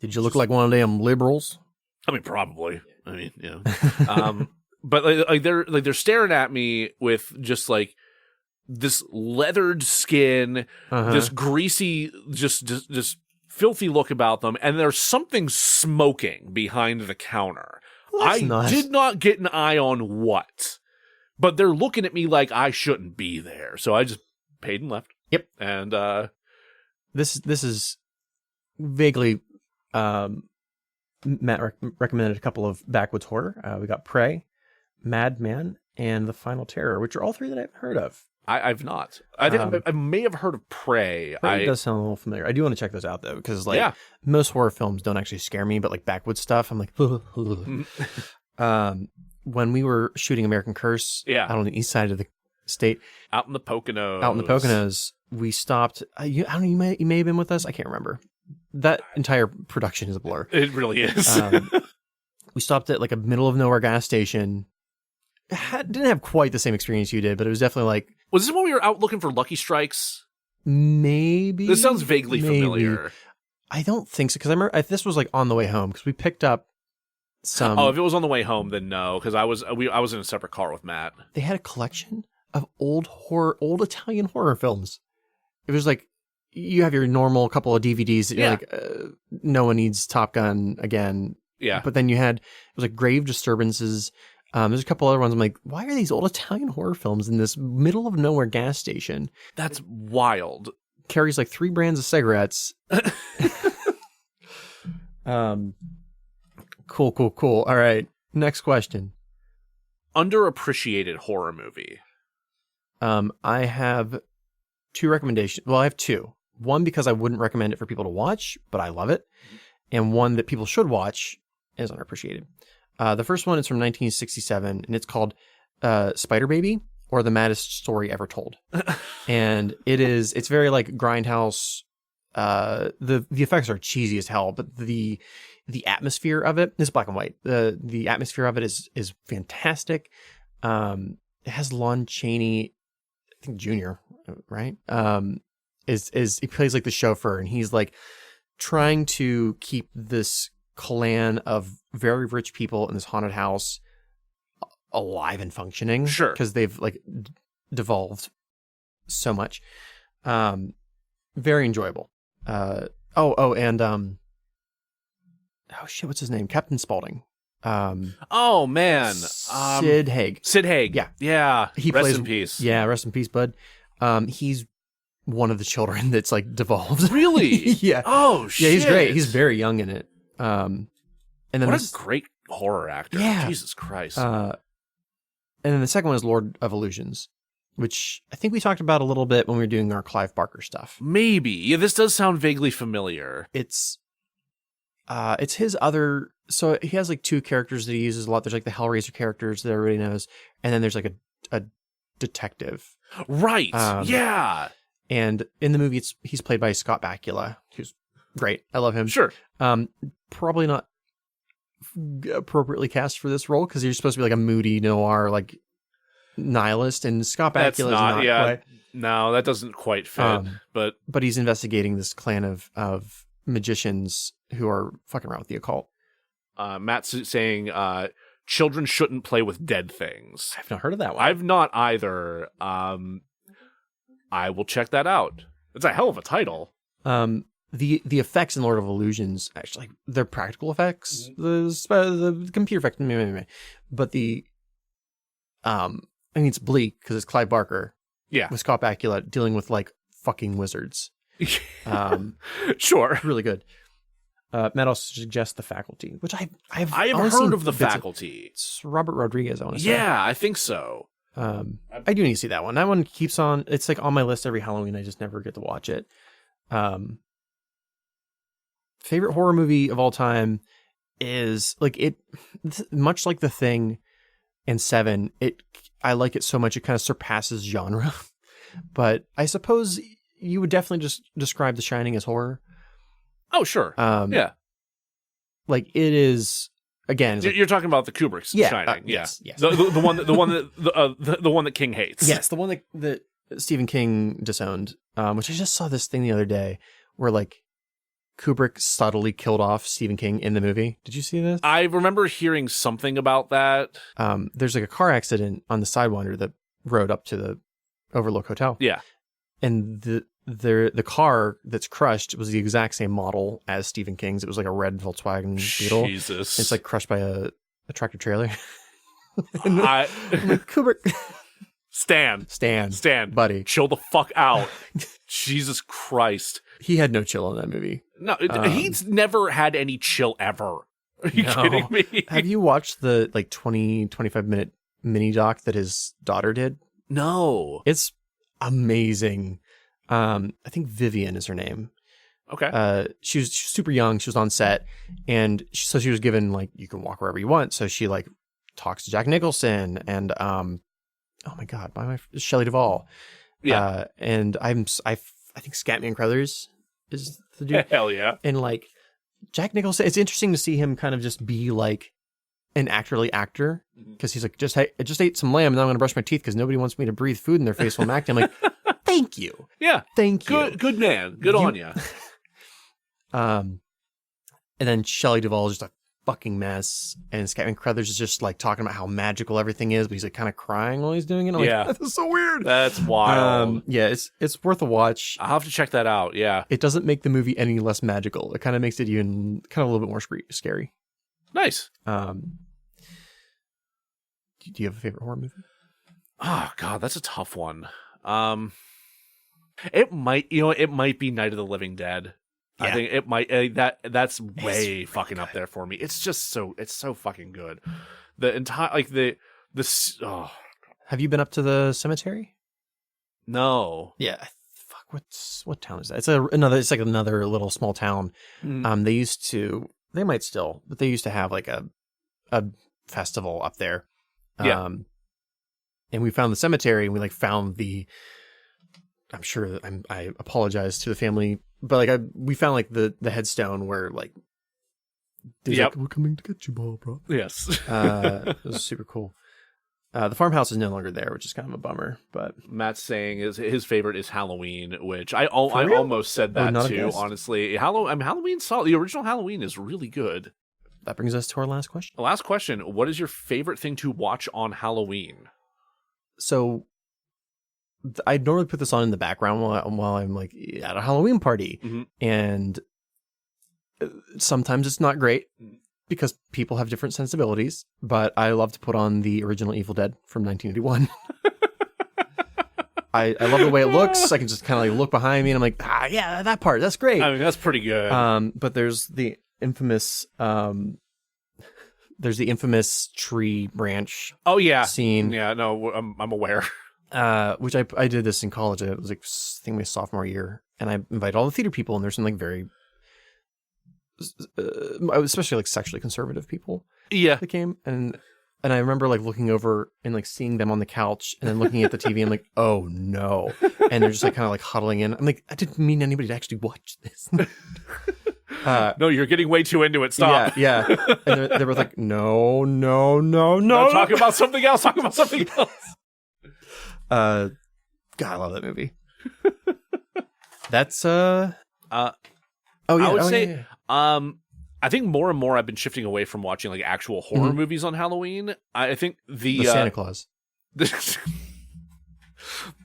Did you look like one of them liberals? I mean, probably. I mean, but they're staring at me with just like this leathered skin, this greasy, just filthy look about them, and there's something smoking behind the counter. Well, did not get an eye on what, but they're looking at me like I shouldn't be there. So I just paid and left. Yep. And this is vaguely Matt recommended a couple of backwoods horror. We got Prey, Madman, and The Final Terror, which are all three that I've heard of. I've not. I think I may have heard of Prey. Prey does sound a little familiar. I do want to check those out though, because most horror films don't actually scare me, but like backwoods stuff, I'm like, when we were shooting American Curse out on the east side of the state, out in the Poconos, we stopped. I don't know. You may have been with us. I can't remember. That entire production is a blur. It really is. We stopped at like a middle of nowhere gas station. Didn't have quite the same experience you did, but it was definitely like. Was this when we were out looking for Lucky Strikes? Maybe. This sounds vaguely familiar. I don't think so, because I remember this was like on the way home, because we picked up some. Oh, if it was on the way home, then no, because I was in a separate car with Matt. They had a collection of old Italian horror films. It was like you have your normal couple of DVDs that you're like, no one needs Top Gun again. Yeah. But then it was like Grave Disturbances. There's a couple other ones. I'm like, why are these old Italian horror films in this middle of nowhere gas station? That's wild. Carries like 3 brands of cigarettes. Cool. All right. Next question. Underappreciated horror movie. I have 2 recommendations. Well, I have 2. One, because I wouldn't recommend it for people to watch, but I love it. And one that people should watch is underappreciated. The first one is from 1967, and it's called Spider Baby, or The Maddest Story Ever Told. And it's very like Grindhouse. The effects are cheesy as hell, but the atmosphere of it is black and white. The atmosphere of it is fantastic. It has Lon Chaney, I think Jr., right? He plays like the chauffeur, and he's like trying to keep this clan of very rich people in this haunted house alive and functioning. Sure. Because they've like devolved so much. Very enjoyable. And what's his name? Captain Spaulding. Oh man. Sid Haig. Yeah. He rest plays in peace. Yeah, rest in peace, bud. He's one of the children that's like devolved. Really? Yeah. Oh shit. Yeah, he's great. He's very young in it. And then what a great horror actor. Yeah. Jesus Christ. And then the second one is Lord of Illusions, which I think we talked about a little bit when we were doing our Clive Barker stuff. Maybe. Yeah, this does sound vaguely familiar. It's his other. So he has like 2 characters that he uses a lot. There's like the Hellraiser characters that everybody knows, and then there's like a detective. Right. Yeah. And in the movie, he's played by Scott Bakula, who's great. I love him. Sure. Probably not appropriately cast for this role, because you're supposed to be like a moody noir, like nihilist, and Scott Bakula is not quite. No, that doesn't quite fit. But he's investigating this clan of magicians who are fucking around with the occult. Matt's saying children shouldn't play with dead things. I've not heard of that one. I've not either. I will check that out. It's a hell of a title. The effects in Lord of Illusions, actually, like, they're practical effects. The computer effects, but it's bleak because it's Clive Barker. Yeah, with Scott Bakula dealing with like fucking wizards. Sure, really good. Matt also suggests The Faculty, which I have heard of The Faculty. It's Robert Rodriguez, I want to say. Yeah, I think so. I do need to see that one. That one keeps on. It's like on my list every Halloween. I just never get to watch it. Favorite horror movie of all time is like it, much like The Thing and Seven. I like it so much it kind of surpasses genre. But I suppose you would definitely just describe The Shining as horror. Oh sure. Yeah. Like it is. Again, you're talking about the Kubrick's Shining, yes. The one that King hates. Yes, the one that Stephen King disowned. Which I just saw this thing the other day where like Kubrick subtly killed off Stephen King in the movie. Did you see this? I remember hearing something about that. There's like a car accident on the Sidewinder that rode up to the Overlook Hotel. Yeah, and the car that's crushed was the exact same model as Stephen King's. It was like a red Volkswagen Beetle. Jesus. It's like crushed by a tractor trailer. I'm like, Kubrick. Stan. Buddy. Chill the fuck out. Jesus Christ. He had no chill in that movie. No, he's never had any chill ever. Are you kidding me? Have you watched the 25 minute mini doc that his daughter did? No. It's amazing. I think Vivian is her name. Okay. She was super young. She was on set, and so she was given you can walk wherever you want. So she talks to Jack Nicholson and oh my god, Shelley Duvall. Yeah. And I think Scatman Crothers is the dude. Hell yeah. And Jack Nicholson, it's interesting to see him kind of just be an actorly actor, because he's I just ate some lamb and now I'm going to brush my teeth because nobody wants me to breathe food in their face while I'm acting. I'm like, thank you. Yeah. Thank you. Good man. Good on you. And then Shelley Duvall is just a fucking mess, and Scatman Crothers is just talking about how magical everything is, but he's kind of crying while he's doing it. I'm yeah. like, that's so weird. That's wild. Yeah, it's worth a watch. I'll have to check that out. Yeah. It doesn't make the movie any less magical. It kind of makes it even kind of a little bit more scary. Nice. Do you have a favorite horror movie? Oh god, that's a tough one. It might be Night of the Living Dead. Yeah. I think it might. That's way fucking good. Up there for me. It's so fucking good. The entire Have you been up to the cemetery? No. Yeah. Fuck. What town is that? It's another little small town. They might still, but they used to have a festival up there. Yeah. And we found the cemetery, and we found I'm sure that I apologize to the family, but we found the headstone where yep. We're coming to get you, Barbara. Yes. It was super cool. The farmhouse is no longer there, which is kind of a bummer. But Matt's saying his favorite is Halloween, which I almost said that too. Honestly, Halloween solid. The original Halloween is really good. That brings us to our last question. Last question: what is your favorite thing to watch on Halloween? So, I normally put this on in the background while I'm at a Halloween party, and sometimes it's not great because people have different sensibilities. But I love to put on the original Evil Dead from 1981. I love the way it looks. I can just kind of look behind me and I'm like, yeah, that part, that's great. I mean, that's pretty good. But there's the infamous tree branch. Oh yeah, scene. Yeah, no, I'm aware. Which I did this in college. It was I think my sophomore year, and I invited all the theater people, and there's some very, especially sexually conservative people. Yeah, that came, and I remember looking over and seeing them on the couch, and then looking at the TV. I'm like, oh no, and they're just kind of huddling in. I'm like, I didn't mean anybody to actually watch this. No, you're getting way too into it. Stop. Yeah. And they were like, no. Talking about something else. God, I love that movie. That's I would say I think more and more I've been shifting away from watching actual horror movies on Halloween. I think the Santa Claus.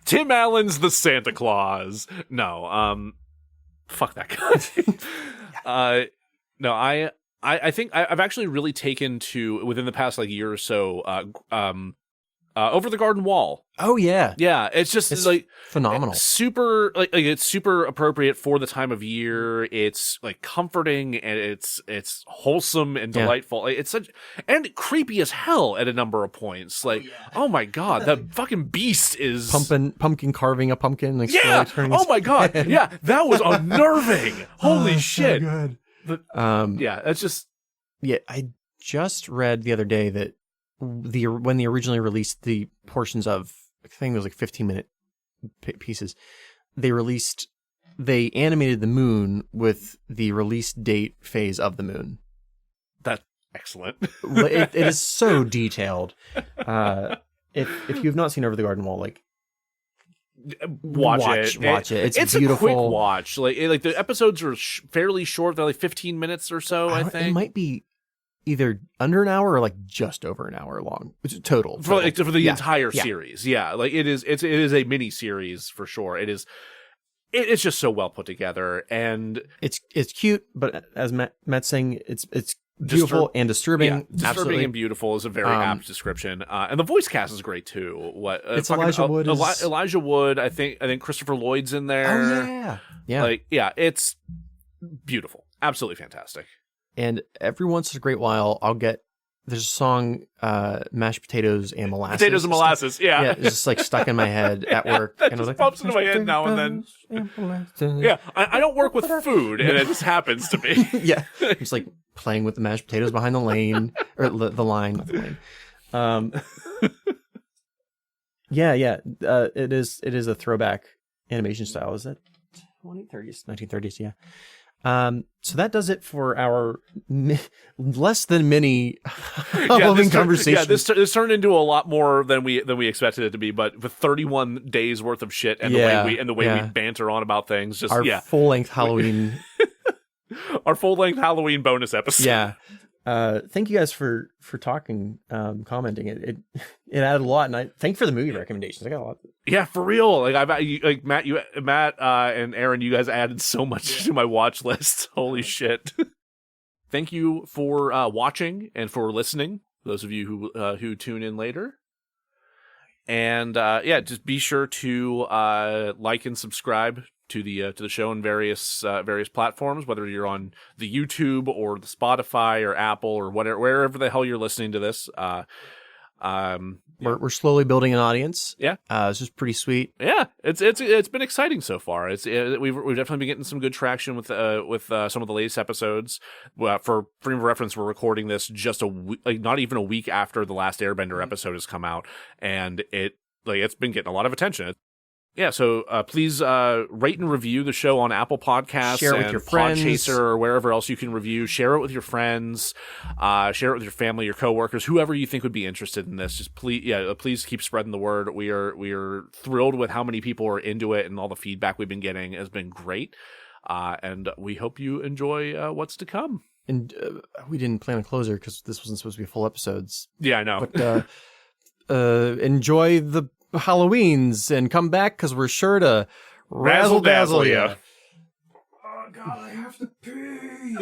Tim Allen's The Santa Claus. No, fuck that guy. No, I think I've actually really taken to, within the past year or so, Over the Garden Wall. Oh yeah, it's just phenomenal. Super it's super appropriate for the time of year. It's comforting and it's wholesome and delightful. It's such and creepy as hell at a number of points. Oh my god, that fucking beast is pumpkin carving a pumpkin. Oh my god, yeah, that was unnerving. Holy shit. So good. It's just I just read the other day that when they originally released the portions of, I think it was 15-minute pieces, they animated the moon with the release date phase of the moon. That's excellent. It is so detailed. If you've not seen Over the Garden Wall, watch it. It's beautiful. A quick watch. The episodes are fairly short. They're 15 minutes or so. I think it might be either under an hour or just over an hour long, which is total for the entire series. Yeah, it is a mini series for sure. It's just so well put together, and it's cute, but as Matt's saying, it's beautiful and disturbing. Yeah, disturbing Absolutely. And beautiful is a very apt description. And the voice cast is great too. It's Elijah Wood. Elijah Wood. I think Christopher Lloyd's in there. Oh yeah. It's beautiful. Absolutely fantastic. And every once in a great while, there's a song, mashed potatoes and molasses. Potatoes and molasses, yeah. Yeah, it's just like stuck in my head at work. That and I was just like, pops into my head now and then. Yeah, I don't work with food, and it just happens to be. Yeah, it's like playing with the mashed potatoes behind the lane, or the line, not the lane. Yeah. It is a throwback animation style. Is that 2030s, 1930s? Yeah. So that does it for our less than mini Halloween conversation. Yeah, this turned into a lot more than we expected it to be. But with 31 days worth of shit and the way we banter on about things, just our full length Halloween, our full length Halloween bonus episode. Yeah. Thank you guys for talking, commenting. It added a lot, and I thank you for the movie recommendations. I got a lot. Yeah, for real. Like Matt and Aaron, you guys added so much to my watch list. Holy shit! Thank you for watching and for listening. Those of you who tune in later, and just be sure to like and subscribe to the show in various platforms, whether you're on the YouTube or the Spotify or Apple or whatever, wherever the hell you're listening to this. We're slowly building an audience. Yeah, it's just pretty sweet. Yeah, it's been exciting so far. We've definitely been getting some good traction with some of the latest episodes. For frame of reference, we're recording this just not even a week after the last Airbender episode has come out, and it's been getting a lot of attention. Yeah, so please rate and review the show on Apple Podcasts, share it with your friends, Podchaser, or wherever else you can review. Share it with your friends, share it with your family, your coworkers, whoever you think would be interested in this. Just please keep spreading the word. We are thrilled with how many people are into it, and all the feedback we've been getting has been great. And we hope you enjoy what's to come. And we didn't plan a closer because this wasn't supposed to be full episodes. Yeah, I know. But enjoy the Halloweens and come back because we're sure to razzle dazzle you. Oh God, I have to pee.